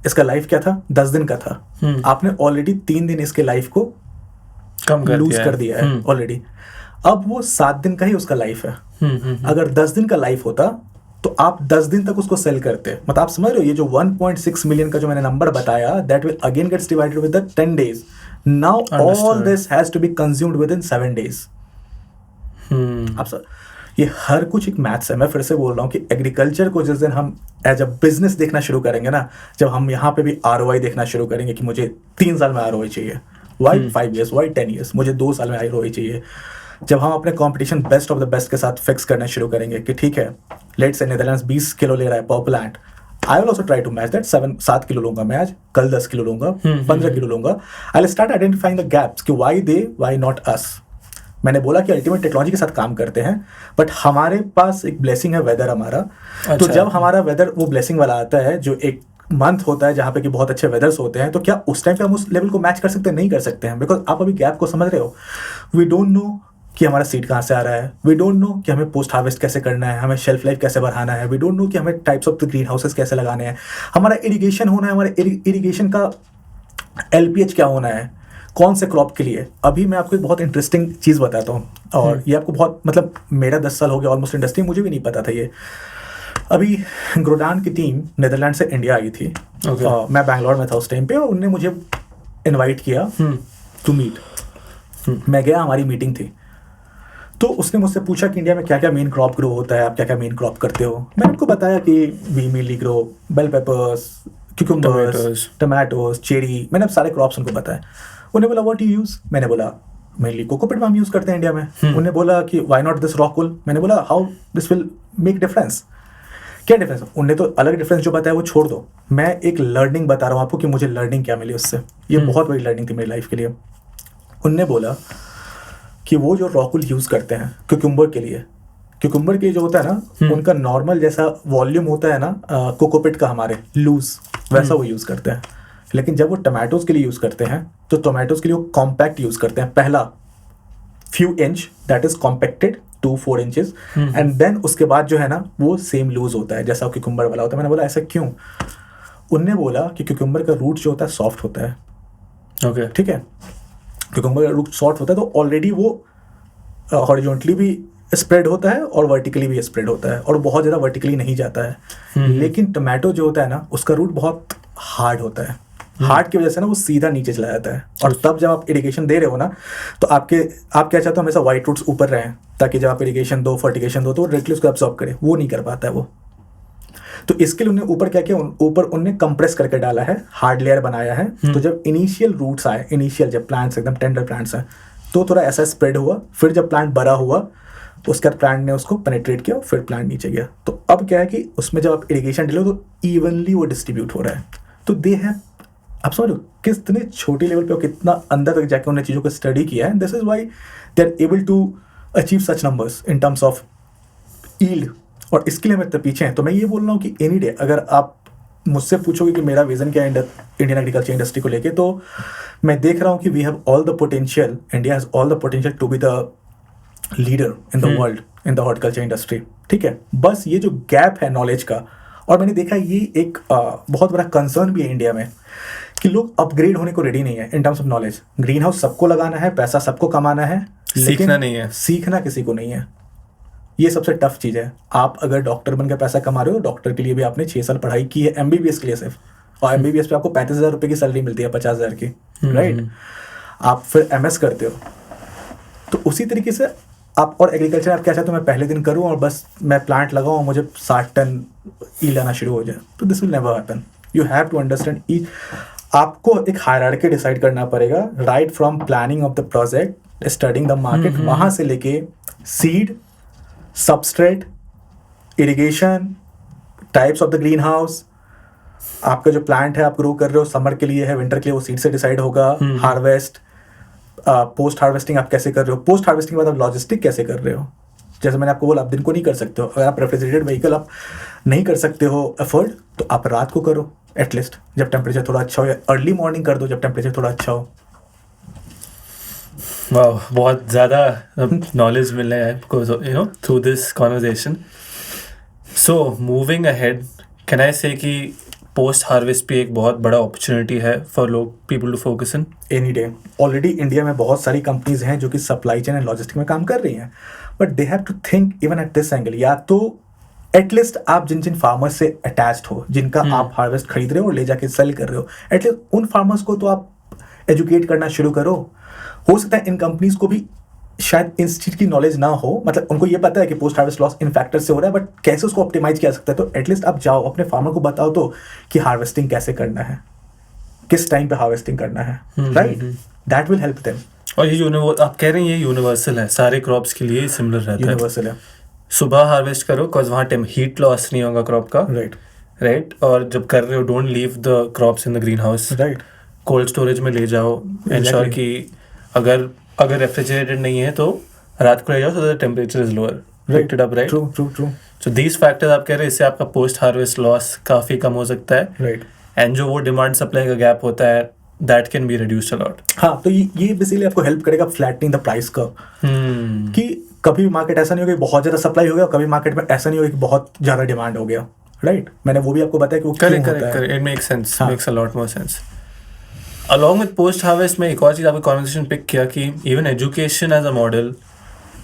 इसका लाइफ क्या था? 10 दिन का था, आपने ऑलरेडी 3 दिन इसके लाइफ को कम लूज कर दिया है ऑलरेडी। अब वो 7 दिन का ही उसका लाइफ है। अगर 10 दिन का लाइफ होता तो आप 10 दिन तक उसको सेल करते। मतलब आप समझ रहे हो, ये जो 1.6 मिलियन का जो मैंने नंबर बताया, that will again gets divided with the 10 days. Now all this has to be consumed within 7 days. आप सर, ये हर कुछ एक मैथ्स है। मैं फिर से बोल रहा हूँ कि एग्रीकल्चर को जिस दिन हम एज अ बिजनेस देखना शुरू करेंगे ना, जब हम यहाँ पे भी ROI देखना शुरू करेंगे कि मुझे 3 साल में ROI चाहिए, वाई 5 years, वाई 10 years, मुझे 2 साल में ROI चाहिए, जब हम अपने competition best of the best के साथ फिक्स करना शुरू करेंगे कि ठीक है, लेट्स से नीदरलैंड्स 20 किलो ले रहा है पर plant, I will also try to match that. 7 kilo लूंगा मैं आज, कल 10 किलो लूंगा, 15 किलो लूंगा। I will start identifying the gaps कि why they, why not us. मैंने बोला कि अल्टीमेट टेक्नोलॉजी के साथ काम करते हैं, बट हमारे पास एक ब्लेसिंग है वेदर हमारा। तो जब हमारा वेदर वो ब्लेसिंग वाला आता है, जो एक मंथ होता है जहाँ पे कि बहुत अच्छे वेदर्स होते हैं, तो क्या उस टाइम पे हम उस लेवल को मैच कर सकते हैं? नहीं कर सकते हैं, बिकॉज आप अभी गैप को समझ रहे हो। वी डोंट नो कि हमारा सीड कहाँ से आ रहा है, वी डोंट नो कि हमें पोस्ट हार्वेस्ट कैसे करना है, हमें शेल्फ लाइफ कैसे बढ़ाना है, वी डोंट नो कि हमें टाइप्स ऑफ ग्रीन हाउसेस कैसे लगाने हैं, हमारा इरिगेशन होना है, हमारे इरिगेशन का LPH क्या होना है, कौन से क्रॉप के लिए। अभी मैं आपको एक बहुत इंटरेस्टिंग चीज़ बताता हूँ, और ये आपको बहुत, मतलब मेरा 10 साल हो गया ऑलमोस्ट इंडस्ट्री, मुझे भी नहीं पता था ये। अभी ग्रोडान की टीम नीदरलैंड से इंडिया आई थी, मैं बैंगलोर में था उस टाइम पे, और उनने मुझे इनवाइट किया टू मीट। मैं गया, हमारी मीटिंग थी, तो उसने मुझसे पूछा कि इंडिया में क्या क्या मेन क्रॉप ग्रो होता है, आप क्या क्या मेन क्रॉप करते हो। मैंने उनको बताया कि we mainly grow bell peppers, cucumbers, tomatoes, cherry, मैंने अब सारे क्रॉप्स उनको बताया। उन्हें बोला व्हाट यू यूज़, मैंने बोला मेनली कोकोपीट पाम यूज़ करते हैं इंडिया में। उन्होंने बोला कि व्हाई नॉट दिस रॉकवूल, मैंने बोला how this will make difference, क्या डिफरेंस। उन्हें तो अलग डिफरेंस जो बताया वो छोड़ दो, मैं एक लर्निंग बता रहा हूँ आपको कि मुझे लर्निंग क्या मिली उससे। ये बहुत बड़ी लर्निंग थी मेरी लाइफ के लिए। उनने बोला कि वो जो रॉकवूल यूज़ करते हैं क्यूकम्बर के लिए जो होता है ना, उनका नॉर्मल जैसा वॉल्यूम होता है ना कोकोपीट का हमारे लूज, वैसा वो यूज़ करते हैं। लेकिन जब वो टमाटोज के लिए यूज़ करते हैं, तो टमाटोज के लिए वो कॉम्पैक्ट यूज़ करते हैं। पहला few inch, that is compacted 2-4 inches, and then उसके बाद जो है ना वो सेम लूज होता है जैसा क्यूकम्बर वाला होता है। मैंने बोला ऐसा क्यों? उनने बोला कि क्यूकम्बर का रूट जो होता है सॉफ्ट होता है। ओके, ठीक है, क्यूकम्बर का रूट सॉफ्ट होता है, तो ऑलरेडी वो हॉरिजॉन्टली भी स्प्रेड होता है और वर्टिकली भी स्प्रेड होता है, और बहुत ज़्यादा वर्टिकली नहीं जाता है। लेकिन टमाटो जो होता है ना, उसका रूट बहुत हार्ड होता है। हार्ड की वजह से ना वो सीधा नीचे चला जाता है, और तब जब आप इरिगेशन दे रहे हो ना, तो आप क्या चाहते हो, हमेशा वाइट रूट्स ऊपर रहें, ताकि जब आप इरिगेशन दो, फर्टिगेशन दो, तो डायरेक्टली उसको एब्सॉर्ब करे। वो नहीं कर पाता है वो। तो इसके लिए उन्हें ऊपर क्या किया, ऊपर उनने कंप्रेस करके डाला है, हार्ड लेयर बनाया है। तो जब इनिशियल रूट्स आए, जब प्लांट्स एकदम टेंडर प्लांट्स हैं, तो थोड़ा ऐसा स्प्रेड हुआ। फिर जब प्लांट बड़ा हुआ, तो उसके बाद प्लांट ने उसको पेनिट्रेट किया, फिर प्लांट नीचे गया। तो अब क्या है कि उसमें जब आप इरिगेशन डालो, तो इवनली वो डिस्ट्रीब्यूट हो रहा है। तो दे हैं, आप समझो कितने छोटे लेवल पे और कितना अंदर तक जाके उन्होंने चीज़ों को स्टडी किया है। This is why they are able to achieve such numbers in terms of yield, और इसके लिए हम इतने पीछे हैं। तो मैं ये बोल रहा हूँ कि एनी डे अगर आप मुझसे पूछोगे कि मेरा विजन क्या है इंडियन एग्रीकल्चर इंडस्ट्री को लेके, तो मैं देख रहा हूँ कि we have all the potential, India has all the potential to be the leader in the world in the horticulture industry. ठीक है, बस ये जो गैप है नॉलेज का, और मैंने देखा ये एक बहुत बड़ा कंसर्न भी है इंडिया में, कि लोग अपग्रेड होने को रेडी नहीं है इन terms of knowledge. Green house सबको लगाना है, पैसा सबको कमाना है, सीखना नहीं है, सीखना किसी को नहीं है। ये सबसे टफ चीज़ है। आप अगर डॉक्टर बनकर पैसा कमा रहे हो, डॉक्टर के लिए भी आपने 6 साल पढ़ाई की है MBBS के लिए सिर्फ, और MBBS पे आपको 35,000 रुपये की सैलरी मिलती है 50,000 की, राइट। आप फिर MS करते हो, तो उसी तरीके से आप, और एग्रीकल्चर आप क्या चाहते हो, मैं पहले दिन करूँ और बस मैं प्लांट लगाऊँ और मुझे 60 टन ईल्ड आना शुरू हो जाए, तो this will never happen. You have to understand each, आपको एक हायरार्की डिसाइड करना पड़ेगा, right from planning of the project, studying the market, वहाँ से लेके seed, substrate, irrigation, types of the green house, आपका जो प्लांट है आप ग्रो कर रहे हो, समर के लिए है, विंटर के लिए, वो सीड से डिसाइड होगा, हार्वेस्ट, पोस्ट हार्वेस्टिंग आप कैसे कर रहे हो, पोस्ट हार्वेस्टिंग के बाद आप लॉजिस्टिक कैसे कर रहे हो। जैसे मैंने आपको बोला, आप दिन को नहीं कर सकते हो, अगर आप रेफ्रिजरेटेड व्हीकल आप नहीं कर सकते हो अफोर्ड, तो आप रात को करो एटलीस्ट, जब टेम्परेचर थोड़ा अच्छा हो, या अर्ली मॉर्निंग कर दो जब टेम्परेचर थोड़ा अच्छा हो। वाह, बहुत ज़्यादा नॉलेज मिल रहा है आपको, you know, through this conversation. So moving ahead, can I से कि पोस्ट हार्वेस्ट भी एक बहुत बड़ा अपॉर्चुनिटी है for people to focus in any day. Already India में बहुत सारी कंपनीज हैं जो कि सप्लाई चेन एंड लॉजिस्टिक में काम कर रही हैं, but they have to think even at this angle, या तो एटलीस्ट आप जिन जिन फार्मर्स से अटैच्ड हो, जिनका आप हार्वेस्ट खरीद रहे हो और ले जाके सेल कर रहे हो, एटलीस्ट उन फार्मर्स को तो आप एजुकेट करना शुरू करो। हो सकता है इन कंपनीज को भी शायद इस चीज की नॉलेज ना हो, मतलब उनको ये पता है कि post harvest loss in factor से हो रहा है, बट कैसे उसको ऑप्टिमाइज किया सकता है, तो एटलीस्ट आप जाओ अपने फार्मर को बताओ तो कि हार्वेस्टिंग कैसे करना है, किस टाइम पे हार्वेस्टिंग करना है, right, that will help them. और ये आप कह रहे हैं ये यूनिवर्सल है, सारे क्रॉप्स के लिए सिमिलर रहता है, यूनिवर्सल है। सुबह हार्वेस्ट करो बिकॉज वहाँ हीट लॉस नहीं होगा क्रॉप का, राइट, और जब कर रहे हो don't leave the crops in the green house, right, cold storage में ले जाओ, इंश्योर कि अगर रेफ्रिजरेटेड नहीं है तो रात को ले जाओ, so the temperature is lower, right, true. So these factors आप कह रहे हैं, इससे आपका पोस्ट हार्वेस्ट लॉस काफी कम हो सकता है, राइट, एंड जो वो डिमांड सप्लाई का गैप होता है that can be reduced a lot. हाँ, तो ये बेसिकली आपको हेल्प करेगा फ्लैटनिंग द प्राइस कर्व, कि कभी मार्केट ऐसा नहीं होगा कि बहुत ज़्यादा सप्लाई हो गया, कभी मार्केट में ऐसा नहीं होगा कि बहुत ज़्यादा डिमांड हो गया, राइट। मैंने वो भी आपको बताया कि वो क्यों होता है। It makes sense, makes a lot more sense. Along with post harvest में एक और चीज़ आपकी कॉन्वर्सेशन पिक किया कि even education as a model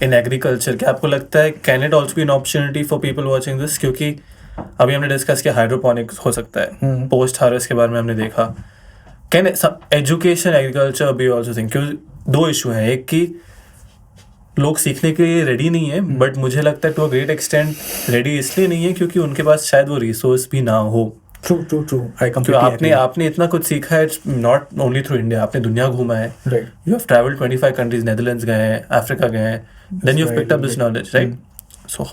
in agriculture, क्या आपको लगता है can it also be an opportunity for people watching this? क्योंकि अभी हमने डिस्कस किया हाइड्रोपोनिक्स हो सकता है, पोस्ट हार्वेस्ट के बारे में हमने देखा, can education agriculture be also think? क्योंकि दो इशू हैं, एक कि लोग सीखने के लिए रेडी नहीं है, बट मुझे लगता है to a great extent ready इसलिए नहीं है क्योंकि उनके पास शायद वो रिसोर्स भी ना हो। ट्रू, आई कंप्लीटली आपने इतना कुछ सीखा है, नॉट ओनली थ्रू इंडिया, आपने दुनिया घूमा है, right, you have travelled 25 countries, Netherlands गए हैं, अफ्रीका गए हैं, then you have picked up this knowledge, right? So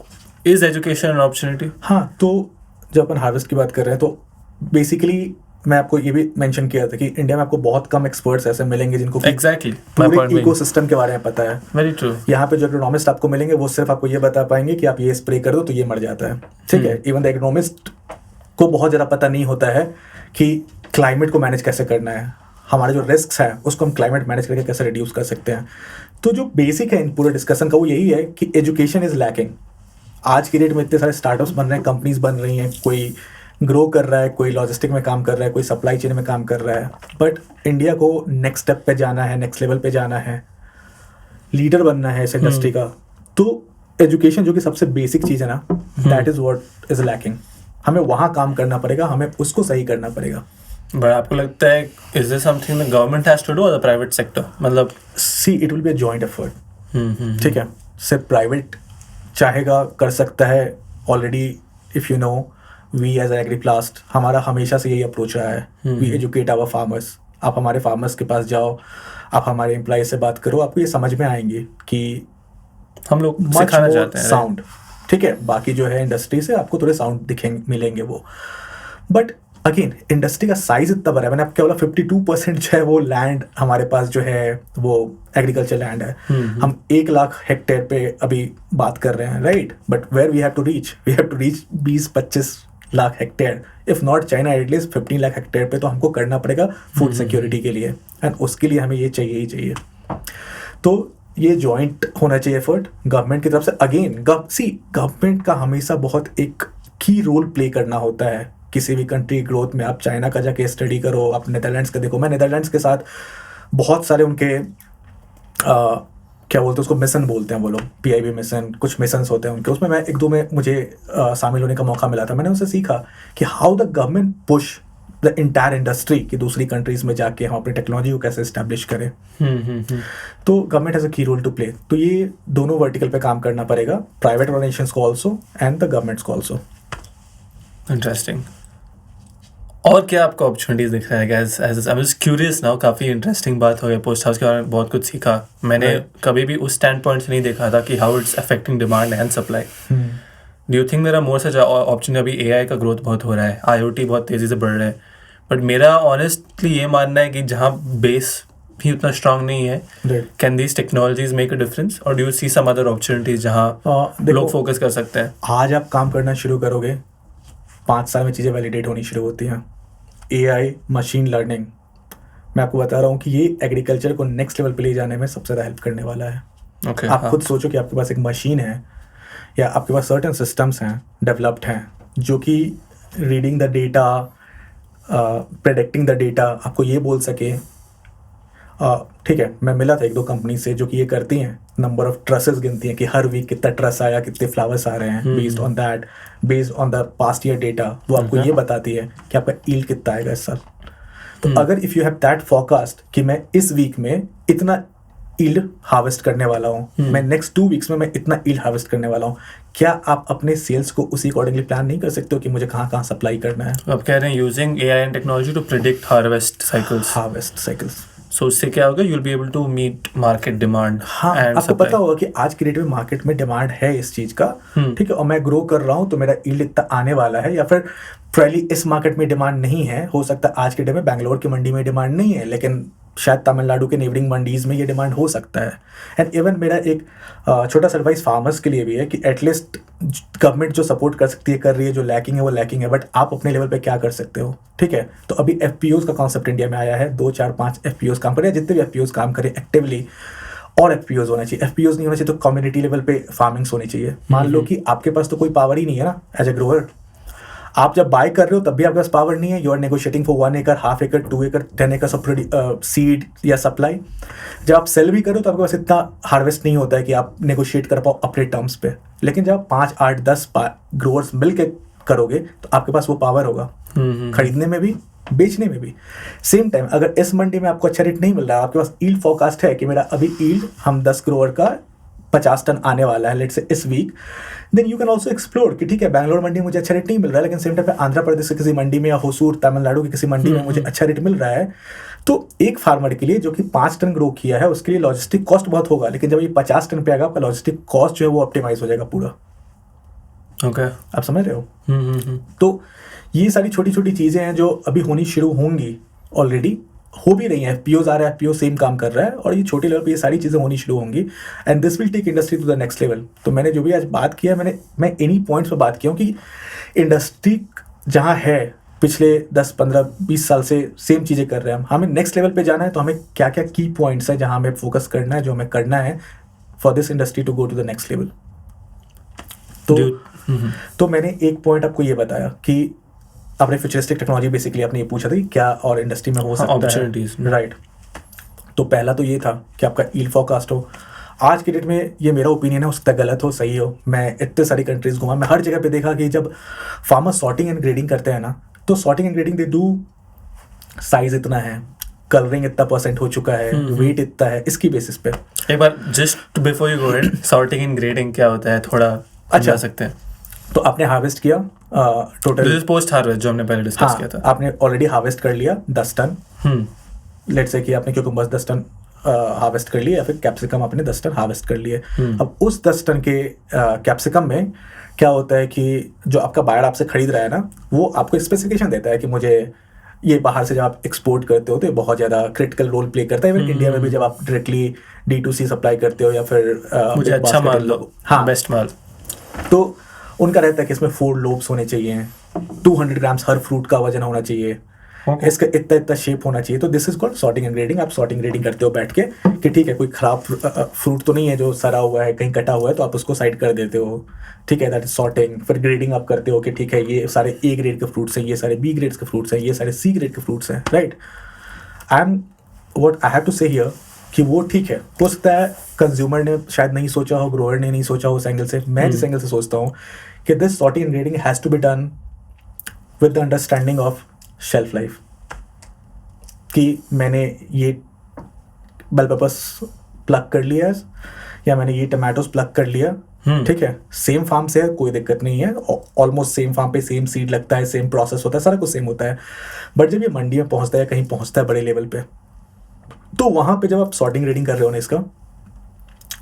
is education an opportunity? हाँ, तो जब अपन हार्वेस्ट की बात कर रहे हैं तो बेसिकली मैं आपको ये भी मेंशन किया था कि इंडिया में आपको बहुत कम एक्सपर्ट्स ऐसे मिलेंगे जिनको एग्जैक्टली पूरे इकोसिस्टम के बारे में पता है। Very true. यहाँ पे जो एग्रोनॉमिस्ट आपको मिलेंगे वो सिर्फ आपको ये बता पाएंगे कि आप ये स्प्रे कर दो तो ये मर जाता है, ठीक है। इवन द एग्रोनॉमिस्ट को बहुत ज़्यादा पता नहीं होता है कि क्लाइमेट को मैनेज कैसे करना है, हमारे जो रिस्क है उसको हम क्लाइमेट मैनेज करके कैसे रिड्यूस कर सकते हैं। तो जो बेसिक है इन पूरे डिस्कशन का वो यही है कि एजुकेशन इज़ लैकिंग। आज की डेट में इतने सारे स्टार्टअप्स बन रहे हैं, कंपनीज बन रही हैं, कोई ग्रो कर रहा है, कोई लॉजिस्टिक में काम कर रहा है, कोई सप्लाई चेन में काम कर रहा है, बट इंडिया को नेक्स्ट स्टेप पे जाना है, नेक्स्ट लेवल पे जाना है, लीडर बनना है इस इंडस्ट्री का, तो एजुकेशन जो कि सबसे बेसिक चीज़ है ना, that is what is lacking. हमें वहाँ काम करना पड़ेगा, हमें उसको सही करना पड़ेगा। बट आपको लगता है is this something the government has to do और द प्राइवेट सेक्टर? मतलब see it will be a joint effort, ठीक है। सिर्फ प्राइवेट चाहेगा कर सकता है, already if you know we as Agriplast हमारा हमेशा से यही अप्रोच रहा है, वी एजुकेट आवर फार्मर्स। आप हमारे फार्मर्स के पास जाओ, आप हमारे एम्प्लॉय से बात करो, आपको ये समझ में आएंगे कि हम लोग सिखाना चाहते हैं साउंड, ठीक है। बाकी जो है इंडस्ट्री से आपको थोड़े साउंड दिखेंगे, मिलेंगे वो, बट अगेन इंडस्ट्री का साइज इतना बड़ा है। मैंने आपको बोला 52% जो है वो लैंड हमारे पास जो है वो एग्रीकल्चर लैंड है। हम 1 लाख हेक्टेयर पे अभी बात कर रहे हैं, right, but where we have to reach 20-25 lakh hectare, if not China at least 15 lakh hectare पे तो हमको करना पड़ेगा फूड सिक्योरिटी के लिए, एंड उसके लिए हमें ये चाहिए ही चाहिए। तो ये जॉइंट होना चाहिए एफर्ट गवर्नमेंट की तरफ से। अगेन गवर्नमेंट का हमेशा बहुत एक की रोल प्ले करना होता है किसी भी कंट्री ग्रोथ में। आप चाइना का जाके स्टडी करो, आप नेदरलैंड्स का देखो। मैं नेदरलैंड्स के साथ बहुत सारे उनके क्या बोलते हैं उसको, मिशन बोलते हैं वो लोग, PIB मिशन, कुछ मिशंस होते हैं उनके, उसमें मैं 1-2 में मुझे शामिल होने का मौका मिला था। मैंने उनसे सीखा कि how the government push the entire industry कि दूसरी कंट्रीज में जाके हम अपनी टेक्नोलॉजी को कैसे इस्टेब्लिश करें। तो गवर्नमेंट हैज़ अ की रोल टू प्ले। तो ये दोनों वर्टिकल पे काम करना पड़ेगा, प्राइवेट ऑर्गेनाइजेशंस को ऑल्सो एंड द गवर्नमेंट्स को ऑल्सो। इंटरेस्टिंग। और क्या आपको अपॉर्चुनिटीज दिख रहा है guys? I am just curious now. काफ़ी इंटरेस्टिंग बात हो गई, पोस्ट हाउस के बारे में बहुत कुछ सीखा। मैंने कभी भी उस स्टैंड पॉइंट से नहीं देखा था कि how it's affecting demand and supply. Do you think there are more such option? अभी एआई का ग्रोथ बहुत हो रहा है, आईओटी बहुत तेज़ी से बढ़ रहा है, बट मेरा ऑनेस्टली ये मानना है कि जहाँ बेस भी उतना स्ट्रांग नहीं है, can these technologies make a difference, और do you see some other opportunities जहाँ लोग फोकस कर सकते हैं? आज आप काम करना शुरू करोगे, 5 साल में चीज़ें वैलिडेट होनी शुरू होती हैं। एआई, मशीन लर्निंग, मैं आपको बता रहा हूँ कि ये एग्रीकल्चर को नेक्स्ट लेवल पे ले जाने में सबसे ज़्यादा हेल्प करने वाला है। आप खुद सोचो कि आपके पास एक मशीन है या आपके पास सर्टेन सिस्टम्स हैं, डेवलप्ड हैं, जो कि reading the data, predicting the data, आपको ये बोल सके। ठीक है, मैं मिला था 1-2 कंपनी से जो कि ये करती हैं, नंबर ऑफ ट्रसेस गिनती हैं कि हर वीक कितना ट्रस आया, कितने फ्लावर्स आ रहे हैं, based on that, based on the past year data, वो आपको ये बताती है कि आपका ईल्ड कितना आएगा इस साल। तो अगर if you have that forecast कि मैं इस वीक में इतना ईल्ड हार्वेस्ट करने वाला हूँ, मैं नेक्स्ट 2 वीक्स में मैं इतना ईल्ड हार्वेस्ट करने वाला हूँ, क्या आप अपने सेल्स को उसी अकॉर्डिंगली प्लान नहीं कर सकते हो कि मुझे कहाँ कहाँ सप्लाई करना है? आप कह रहे हैं using AI and technology to predict harvest cycles. So उससे क्या होगा? You'll be able to meet market demand. हाँ, आपको पता होगा कि आज की डेट में मार्केट में डिमांड है इस चीज़ का, ठीक है, और मैं ग्रो कर रहा हूँ तो मेरा ईल्ड इतना आने वाला है, या फिर प्रोबेबली इस मार्केट में डिमांड नहीं है, हो सकता है आज के डेट में बैंगलोर की मंडी में डिमांड नहीं है, लेकिन शायद तमिलनाडु के नेबरिंग मंडीज में ये डिमांड हो सकता है। एंड इवन मेरा एक छोटा सा एडवाइस फार्मर्स के लिए भी है कि एटलीस्ट गवर्नमेंट जो सपोर्ट कर सकती है कर रही है, जो लैकिंग है वो लैकिंग है, बट आप अपने लेवल पे क्या कर सकते हो? ठीक है, तो अभी एफपीओज का कॉन्सेप्ट इंडिया में आया है, 2, 4, 5 एफपीओज काम कर रहे हैं, जितने भी एफपीओज काम करें एक्टिवली, और एफपीओज होना चाहिए। एफपीओज नहीं होना चाहिए तो कम्युनिटी लेवल पे फार्मिंग्स होनी चाहिए। मान लो कि आपके पास तो कोई पावर ही नहीं है ना एज ए ग्रोअर, आप जब बाय कर रहे हो तब भी आपके पास पावर नहीं है, यू आर नेगोशिएटिंग फॉर 1 एकड़, 1/2 एकड़, 2 एकड़, 10 एकड़ ऑफ सीड या सप्लाई। जब आप सेल भी करो तो आपके पास इतना हार्वेस्ट नहीं होता है कि आप नेगोशिएट कर पाओ अपने टर्म्स पे, लेकिन जब आप 5, 8, 10 ग्रोअर्स मिल के करोगे तो आपके पास वो पावर होगा खरीदने में भी, बेचने में भी। सेम टाइम अगर इस मंडी में आपको अच्छा रेट नहीं मिल रहा है, आपके पास ईल्ड फोरकास्ट है कि मेरा अभी ईल्ड हम 10 ग्रोअर का 50 टन आने वाला है लेट्स से इस week, then you can also explore कि ठीक है बैंगलोर मंडी में मुझे अच्छा रेट नहीं मिल रहा है, लेकिन सेम टाइम पे आंध्र प्रदेश की किसी मंडी में या होसूर तमिलनाडु की किसी मंडी में मुझे अच्छा रेट मिल रहा है। तो एक फार्मर के लिए जो कि 5 टन ग्रो किया है उसके लिए लॉजिस्टिक कॉस्ट बहुत होगा, लेकिन जब ये 50 टन पे आएगा आपका लॉजिस्टिक कॉस्ट जो है वो ऑप्टिमाइज हो जाएगा पूरा। ओके, आप समझ रहे हो? तो ये सारी छोटी छोटी चीज़ें हैं जो अभी होनी शुरू होंगी, ऑलरेडी हो भी रही हैं। एफपीओज आ रहा है, एफपीओ सेम काम कर रहा है, और ये छोटे लेवल पे ये सारी चीज़ें होनी शुरू होंगी, and this will take industry to the next level. तो मैंने जो भी आज बात किया, मैं इन्हीं पॉइंट्स पे बात किया हूँ कि इंडस्ट्री जहाँ है पिछले 10, 15, 20 साल से सेम चीज़ें कर रहे हैं, हमें नेक्स्ट लेवल पे जाना है, तो हमें क्या क्या की पॉइंट्स है जहाँ हमें फोकस करना है, जो हमें करना है for this industry to go to the next level. तो मैंने एक पॉइंट आपको ये बताया कि आपने फ्यूचरिस्टिक टेक्नोलॉजी बेसिकली आपने ये पूछा था कि क्या और इंडस्ट्री में हो सकता है, राइट? तो पहला तो ये था कि आपका ईल्ड फोरकास्ट हो। आज के डेट में ये मेरा ओपिनियन है, हो सकता है गलत हो, सही हो। मैं इतने सारी कंट्रीज घूमा, मैं हर जगह पे देखा कि जब फार्मर सॉर्टिंग एंड ग्रेडिंग करते हैं ना, तो sorting and grading they do size इतना है, कलरिंग इतना % हो चुका है, वेट इतना है, इसकी बेसिस पे। एक बार just before you go in, sorting and grading क्या होता है थोड़ा समझा सकते हैं? तो आपने हार्वेस्ट किया टोटल पोस्ट हार्वेस्ट जो हमने पहले डिस्कस किया था, आपने ऑलरेडी हार्वेस्ट कर लिया 10 टन। लेट्स से कि आपने क्यूकम्बर्स 10 टन हार्वेस्ट कर लिए, या फिर कैप्सिकम आपने 10 टन हार्वेस्ट कर लिए। अब उस 10 टन के कैप्सिकम में क्या होता है कि जो आपका बायर आपसे खरीद रहा है ना, वो आपको स्पेसिफिकेशन देता है कि मुझे ये बाहर से जब आप एक्सपोर्ट करते हो तो ये बहुत ज़्यादा क्रिटिकल रोल प्ले करता है। इवन इंडिया में भी जब आप डायरेक्टली D2C सप्लाई करते हो या फिर मुझे अच्छा माल लो, हाँ बेस्ट माल, तो उनका रहता है कि इसमें 4 लोब्स होने चाहिए, 200 ग्राम्स हर फ्रूट का वजन होना चाहिए, इसका इतना शेप होना चाहिए। तो this is called sorting and grading. आप सॉर्टिंग ग्रेडिंग करते हो बैठ के कि ठीक है कोई खराब फ्रूट तो नहीं है जो सड़ा हुआ है, कहीं कटा हुआ है, तो आप उसको साइड कर देते हो, ठीक है, दैट इज सॉर्टिंग। फिर ग्रेडिंग आप करते हो कि ठीक है ये सारे A ग्रेड के फ्रूट्स हैं, ये सारे B ग्रेड्स के फ्रूट्स हैं, ये सारे C ग्रेड के फ्रूट्स हैं, right? What I have to say here कि वो ठीक है, हो सकता है कंज्यूमर ने शायद नहीं सोचा हो, ग्रोअर ने नहीं सोचा हो उस एंगल से। मैं जिस एंगल से सोचता हूँ कि this sorting and grading has to be done with the understanding of shelf life, कि मैंने ये बेल पेपर्स प्लग कर लिया या मैंने ये टमाटोज प्लग कर लिया, ठीक है, सेम फार्म से है, कोई दिक्कत नहीं है, ऑलमोस्ट सेम फार्म पे सेम सीड लगता है, सेम प्रोसेस होता है, सारा कुछ सेम होता है। बट जब ये मंडी में पहुंचता है, कहीं पहुंचता है बड़े लेवल पे, तो वहां पे जब आप सॉर्टिंग रेडिंग कर रहे हो ना, इसका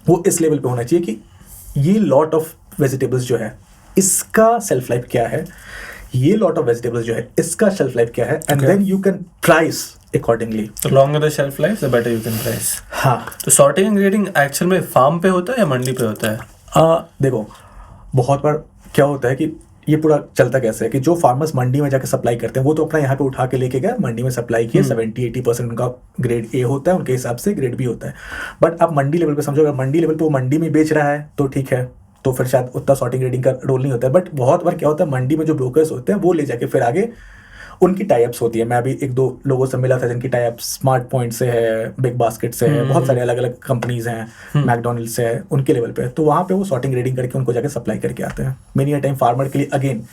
वो इस लेवल पे होना चाहिए कि ये लॉट ऑफ वेजिटेबल्स जो है इसका सेल्फ लाइफ क्या है, ये लॉट ऑफ वेजिटेबल्स जो है इसका शेल्फ लाइफ क्या है, and then you can price accordingly. तो longer the shelf life the better you can price. हाँ, तो सॉर्टिंग एंड ग्रेडिंग एक्चुअल में फार्म पे होता है या मंडी पे होता है? देखो बहुत बार क्या होता है कि ये पूरा चलता कैसे है कि जो फार्मर्स मंडी में जाके सप्लाई करते हैं वो तो अपना यहाँ पे उठा के लेके गए, मंडी में सप्लाई किए, 70-80% उनका ग्रेड ए होता है, उनके हिसाब से ग्रेड बी होता है। बट आप मंडी लेवल पे समझो, अगर मंडी लेवल पे वो मंडी में बेच रहा है तो ठीक है, तो फिर शायद उतना सॉर्टिंग रेडिंग का रोल नहीं होता है। बट बहुत बार क्या होता है, मंडी में जो ब्रोकर्स होते हैं वो ले जाके फिर आगे उनकी टाइप्स होती है। मैं अभी 1-2 लोगों से मिला था जिनकी टाइप स्मार्ट पॉइंट से है, बिग बास्केट से है, बहुत सारे अलग अलग कंपनीज हैं, मैकडोनल्ड से है, उनके लेवल पे, तो वहाँ पे वो सॉर्टिंग रेडिंग करके उनको जाके सप्लाई करके आते हैं। मेनी टाइम फार्मर के लिए अगेन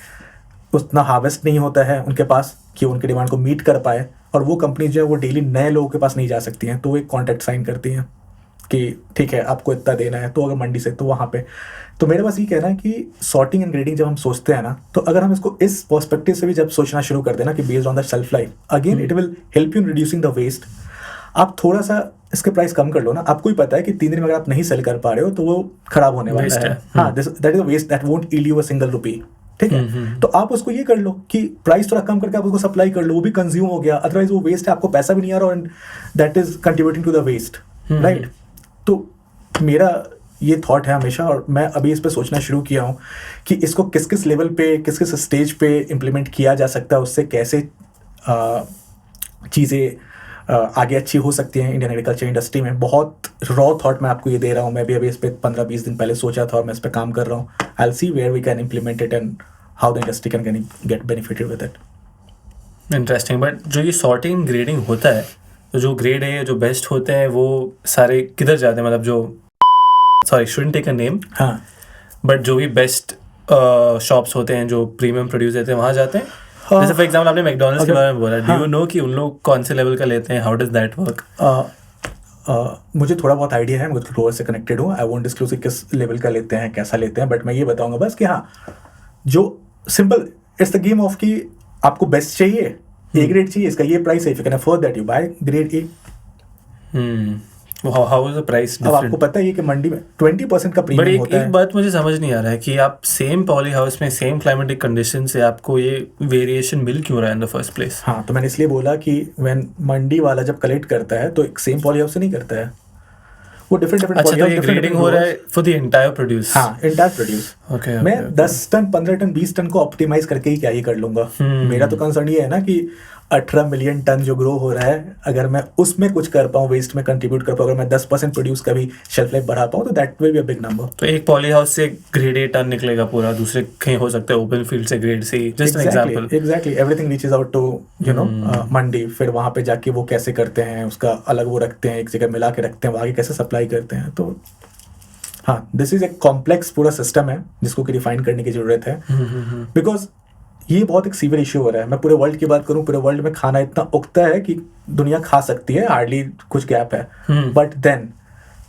उतना हार्वेस्ट नहीं होता है उनके पास कि उनकी डिमांड को मीट कर पाए, और वो कंपनी जो है वो डेली नए लोगों के पास नहीं जा सकती हैं, तो वो एक कॉन्ट्रैक्ट साइन करती हैं कि ठीक है आपको इतना देना है, तो अगर मंडी से तो वहाँ पे। तो मेरे पास ये कहना है कि सॉर्टिंग एंड ग्रेडिंग जब हम सोचते हैं ना, तो अगर हम इसको इस पर्सपेक्टिव से भी जब सोचना शुरू कर देना कि based on the shelf life, again it will help you in reducing the waste. आप थोड़ा सा इसके प्राइस कम कर लो ना, आपको ही पता है कि 3 दिन में अगर आप नहीं सेल कर पा रहे हो तो वो खराब होने वाला है। हाँ, that is a waste that won't yield you a single rupee, ठीक है। तो आप उसको ये कर लो कि प्राइस थोड़ा कम करके आप उसको सप्लाई कर लो, वो भी कंज्यूम हो गया, अदरवाइज वो वेस्ट है, आपको पैसा भी नहीं आ रहा, और that is contributing to the waste, right. तो मेरा ये थॉट है हमेशा, और मैं अभी इस पे सोचना शुरू किया हूँ कि इसको किस किस लेवल पे, किस किस स्टेज पे इम्प्लीमेंट किया जा सकता है, उससे कैसे चीज़ें आगे अच्छी हो सकती हैं इंडियन एग्रीकल्चर इंडस्ट्री में। बहुत रॉ थॉट मैं आपको ये दे रहा हूँ, मैं भी अभी इस पर 15-20 दिन पहले सोचा था और मैं इस पर काम कर रहा हूँ। I will see where we can implement it and how the industry can get benefited with it. Interesting. But जो ये सॉर्टिंग ग्रेडिंग होता है, तो जो ग्रेड है, जो बेस्ट होते हैं, वो सारे किधर जाते हैं? मतलब जो sorry shouldn't take a name, हाँ, बट जो भी बेस्ट शॉप्स होते हैं जो प्रीमियम प्रोड्यूस देते हैं वहाँ जाते हैं। जैसे फॉर एग्जांपल आपने मैकडॉनल्ड्स के बारे में बोला, डू यू नो कि उन लोग कौन से लेवल का लेते हैं? How does that work? मुझे थोड़ा बहुत आइडिया है, मुझे फ्लोर से कनेक्टेड हूँ, आई वोंट डिस्क्लोज किस लेवल का लेते हैं, कैसा लेते हैं, बट मैं ये बताऊंगा बस कि हाँ, जो simple it's the game of कि आपको बेस्ट चाहिए, ए ग्रेड चाहिए, इसका ये प्राइस है, if you can afford that you buy grade A. How is the price अब आपको पता है कि मंडी में 20% का प्रीमियम होता है। एक बात मुझे समझ नहीं आ रहा है कि आप सेम पॉली हाउस में सेम क्लाइमेटिक कंडीशन से आपको ये वेरिएशन मिल क्यों रहा है इन द फर्स्ट प्लेस? हाँ, तो मैंने इसलिए बोला कि व्हेन मंडी वाला जब कलेक्ट करता है तो एक सेम पॉली हाउस से नहीं करता है, वो डिफरेंट अच्छा, तो ये ग्रेडिंग हो रहा है फॉर द एंटायर प्रोड्यूस? हाँ, एंटायर प्रोड्यूस। ओके, मैं 10 टन 15 टन 20 टन को ऑप्टिमाइज करके ही क्या ही कर लूंगा। मेरा तो कंसर्न ये है ना कि 18 मिलियन टन जो ग्रो हो रहा है, अगर मैं उसमें कुछ कर पाऊँ, वेस्ट में कंट्रीब्यूट कर पाऊँ, अगर मैं 10% प्रोड्यूस का भी शेल्फ लाइफ बढ़ा पाऊँ, तो that will be a big number. तो एक पॉली हाउस से ग्रेड ए टन निकलेगा पूरा, दूसरे कहीं हो सकता है ओपन फील्ड से grade C, just an example. Exactly, everything reaches out to you know mandi, फिर वहाँ पे जाके वो कैसे करते हैं, उसका अलग वो रखते हैं, एक जगह मिला के रखते हैं, आगे कैसे सप्लाई करते हैं। तो हाँ, दिस इज एक कॉम्प्लेक्स पूरा सिस्टम है जिसको कि डिफाइन करने की जरूरत है, बिकॉज ये बहुत एक सीवियर इश्यू हो रहा है। मैं पूरे वर्ल्ड की बात करूं, पूरे वर्ल्ड में खाना इतना उगता है कि दुनिया खा सकती है, हार्डली कुछ गैप है, बट देन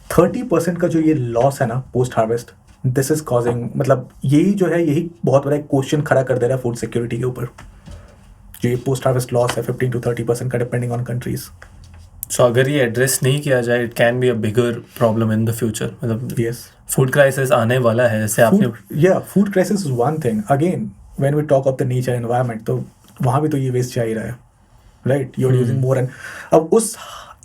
30% का जो ये लॉस है ना post harvest, this is causing, मतलब यही जो है, यही बहुत बड़ा एक क्वेश्चन खड़ा कर दे रहा है फूड सिक्योरिटी के ऊपर, जो ये पोस्ट हार्वेस्ट लॉस है 15 to 30% का, डिपेंडिंग ऑन कंट्रीज। सो अगर ये एड्रेस नहीं किया जाए, it can be a bigger problem in the future. मतलब यस, फूड क्राइसिस आने वाला है, जैसे आपने food crisis is one thing, again when we talk of the nature environment, तो वहाँ भी तो ये वेस्ट जा ही रहा है, right. You are using more, and अब उस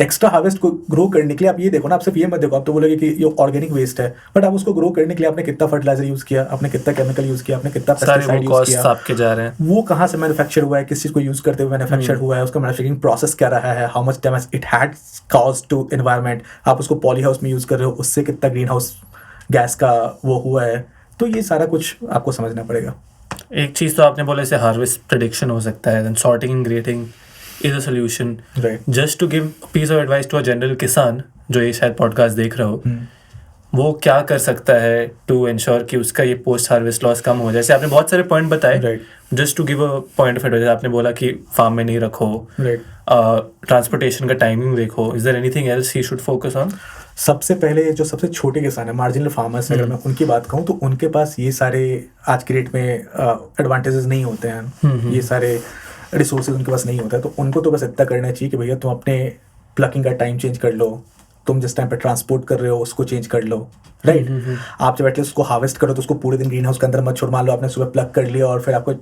एक्स्ट्रा हार्वेस्ट को ग्रो करने के लिए आप ये देखो ना, आप सिर्फ ये मत देखो, आप तो बोलोगे कि ये ऑर्गेनिक वेस्ट है, बट आप उसको ग्रो करने के लिए आपने कितना फर्टिलाइजर यूज किया, आपने कितना केमिकल यूज किया, आपने कितना पेस्टिसाइड यूज किया, आपके जा रहे हैं, वो कहाँ से मैन्युफैक्चर हुआ है, किस चीज को यूज करते हुए मैन्युफैक्चर हुआ है, उसका मैन्युफैक्चरिंग प्रोसेस क्या रहा है, how much damage it had caused to environment, आप उसको पॉली हाउस में यूज कर रहे हो, उससे कितना ग्रीन हाउस गैस का वो हुआ है, तो ये सारा कुछ आपको समझना पड़ेगा। एक चीज़ तो आपने बोला, इसे हार्वेस्ट प्रेडिक्शन हो सकता है, then sorting and grading is a solution. Right, just to give piece of advice to a general किसान जो ये शायद पॉडकास्ट देख रहे हो, वो क्या कर सकता है टू इंश्योर कि उसका ये पोस्ट हार्वेस्ट लॉस कम हो जाए? जैसे आपने बहुत सारे पॉइंट बताए, right just to give a point of advice, आपने बोला कि फार्म में नहीं रखो, राइट ट्रांसपोर्टेशन का टाइमिंग देखो, is there anything else he should focus on? सबसे पहले जो सबसे छोटे किसान है, मार्जिनल फार्मर्स, अगर मैं उनकी बात कहूँ तो उनके पास ये सारे आज के डेट में एडवांटेजेस नहीं होते हैं, ये सारे रिसोर्सेज उनके पास नहीं होता है। तो उनको तो बस इतना करना चाहिए कि भैया तुम अपने प्लकिंग का टाइम चेंज कर लो, तुम जिस टाइम पे ट्रांसपोर्ट कर रहे हो उसको चेंज कर लो, राइट। आप जब एटलीस्ट उसको हार्वेस्ट करो तो उसको पूरे दिन ग्रीन हाउस के अंदर मत छोड़। मान लो आपने सुबह प्लग कर लिया और फिर आपको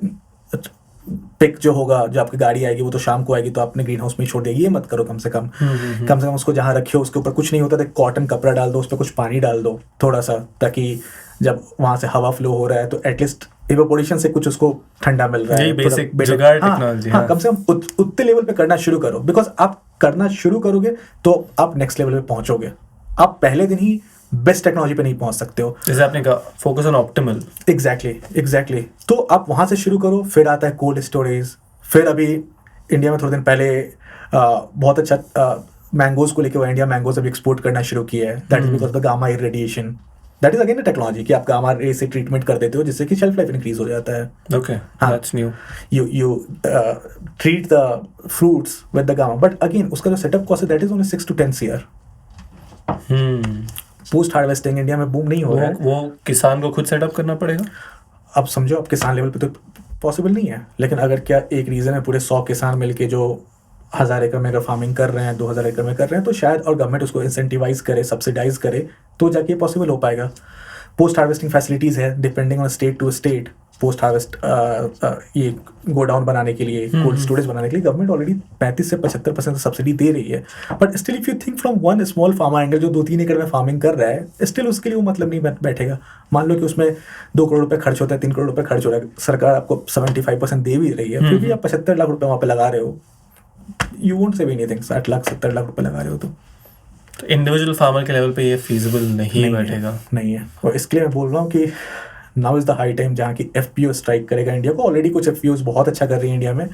पिक जो होगा, जो आपकी गाड़ी आएगी वो तो शाम को आएगी, तो आपने ग्रीन हाउस में ही छोड़ दिया। ये मत करो, कम से कम उसको जहाँ रखियो उसके ऊपर कुछ नहीं होता तो कॉटन कपड़ा डाल दो, उस पर कुछ पानी डाल दो थोड़ा सा, ताकि जब वहां से हवा फ्लो हो रहा है तो एटलीस्ट इवेपोरेशन से कुछ उसको ठंडा मिल रहा है। बेसिक जुगाड़ टेक्नोलॉजी। हाँ, कम से कम उतने लेवल पे करना शुरू करो, बिकॉज आप करना शुरू करोगे तो आप नेक्स्ट लेवल पे पहुंचोगे। आप पहले दिन ही बेस्ट टेक्नोलॉजी पे नहीं पहुंच सकते हो। जैसे आपने कहा फोकस ऑन ऑप्टिमल। एग्जैक्टली। तो आप वहां से शुरू करो, फिर आता है कोल्ड स्टोरेज। फिर अभी इंडिया में थोड़े दिन पहले बहुत अच्छा मैंगोज को लेके वो इंडिया मैंगोज अभी एक्सपोर्ट करना शुरू किया है। That is because the gamma ray radiation. That is again technology कि आप गामा रे से ट्रीटमेंट कर देते हो जिससे कि शेल्फ लाइफ इंक्रीज हो जाता है। Okay, that's new. You treat the fruits with the gamma, but again उसका जो सेटअप कॉस्ट है that is only 6 to 10 CR। Post harvesting India में बूम नहीं हो रहा है। वो किसान को खुद सेटअप करना पड़ेगा। अब समझो आप किसान लेवल पे तो पॉसिबल नहीं है, लेकिन अगर क्या एक रीजन है पूरे 100 किसान मिलके जो 1000 एकड़ में अगर फार्मिंग कर रहे हैं, 2000 एकड़ में कर रहे हैं, तो शायद और गवर्नमेंट उसको इंसेंटिवाइज करे, सब्सिडाइज करे, तो जाके पॉसिबल हो पाएगा। पोस्ट हार्वेस्टिंग फैसिलिटीज है depending on state to state. Post harvest ये गोडाउन बनाने के लिए, कोल्ड स्टोरेज बनाने के लिए गवर्नमेंट ऑलरेडी 35 से 75% सब्सिडी दे रही है। But still if you think from one small farmer angle जो 2-3 एकड़ में फार्मिंग कर रहा है, स्टिल उसके लिए वो मतलब नहीं बैठेगा। मान लो कि उसमें 2 करोड़ रुपए खर्च होता है, 3 करोड़ रुपए खर्च हो रहा है, सरकार आपको 75% दे भी रही है, फिर भी आप 75 लाख रुपए वहाँ पे लगा रहे हो। You won't save anything. 60 lakh 70 lakh रुपए लगा रहे हो तो इंडिविजुअल फार्मर के लेवल पे ये फीजिबल नहीं बैठेगा। नहीं है। और इसके लिए मैं बोल रहा हूँ कि now is the high time जहाँ की FPO स्ट्राइक करेगा इंडिया को। ऑलरेडी कुछ FPOs बहुत अच्छा कर रही है इंडिया में।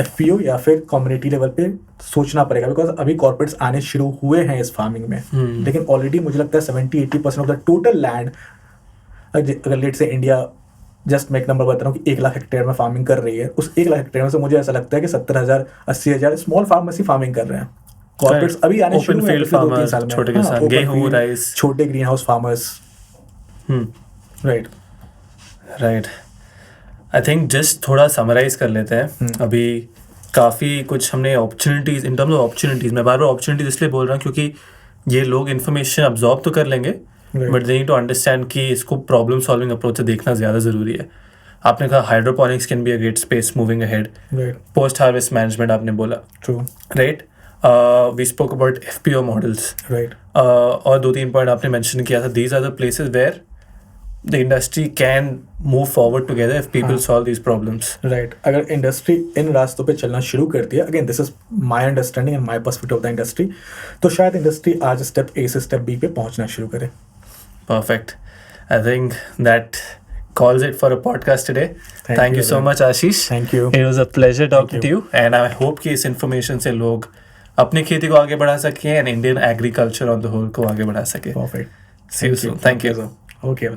FPO या फिर कम्युनिटी लेवल पे सोचना पड़ेगा, बिकॉज अभी कॉर्पोरेट्स आने शुरू हुए हैं इस फार्मिंग में, लेकिन ऑलरेडी मुझे लगता है 70-80% ऑफ द टोटल लैंड, अगर लेट से इंडिया जस्ट मैं एक नंबर बता रहा हूँ कि 1 लाख हेक्टेयर में फार्मिंग कर रही है, उस 1 लाख हेक्टेयर में से मुझे ऐसा लगता है कि 70,000 80,000 स्मॉल फार्मर्स ही फार्मिंग कर रहे हैं। कॉर्पोरेट्स अभी आने शुरू हुए हैं 2-3 साल में। छोटे किसान, गेहूं, राइस, छोटे green house farmers. Right. I think just थोड़ा समराइज कर लेते हैं। अभी काफ़ी कुछ हमने opportunities, in terms of opportunities, मैं बार बार अपॉर्चुनिटीज़ इसलिए बोल रहा हूँ क्योंकि ये लोग इन्फॉर्मेशन अब्जॉर्ब तो कर लेंगे, but they need to understand कि इसको प्रॉब्लम सॉल्विंग अप्रोच से देखना ज़्यादा ज़रूरी है। आपने कहा hydroponics can be a great space moving ahead. Post harvest management आपने बोला, true, right. We spoke about FPO models, right. और 2-3 पॉइंट आपने मेंशन किया था। These are the places where the industry can move forward together if people solve these problems. Right. अगर industry in रास्तों पे चलना शुरू कर दिया, again this is my understanding and my perspective of the industry, तो शायद इंडस्ट्री आज स्टेप A से स्टेप B पे पहुंचना शुरू करे। Perfect. I think that calls it for a podcast today. Thank you so much, Ashish. Thank you. It was a pleasure talking to you, and I hope कि इस information से लोग अपनी खेती को आगे बढ़ा सकें and Indian agriculture on the whole को आगे बढ़ा सकें. Perfect. See you soon. Thank you. Okay,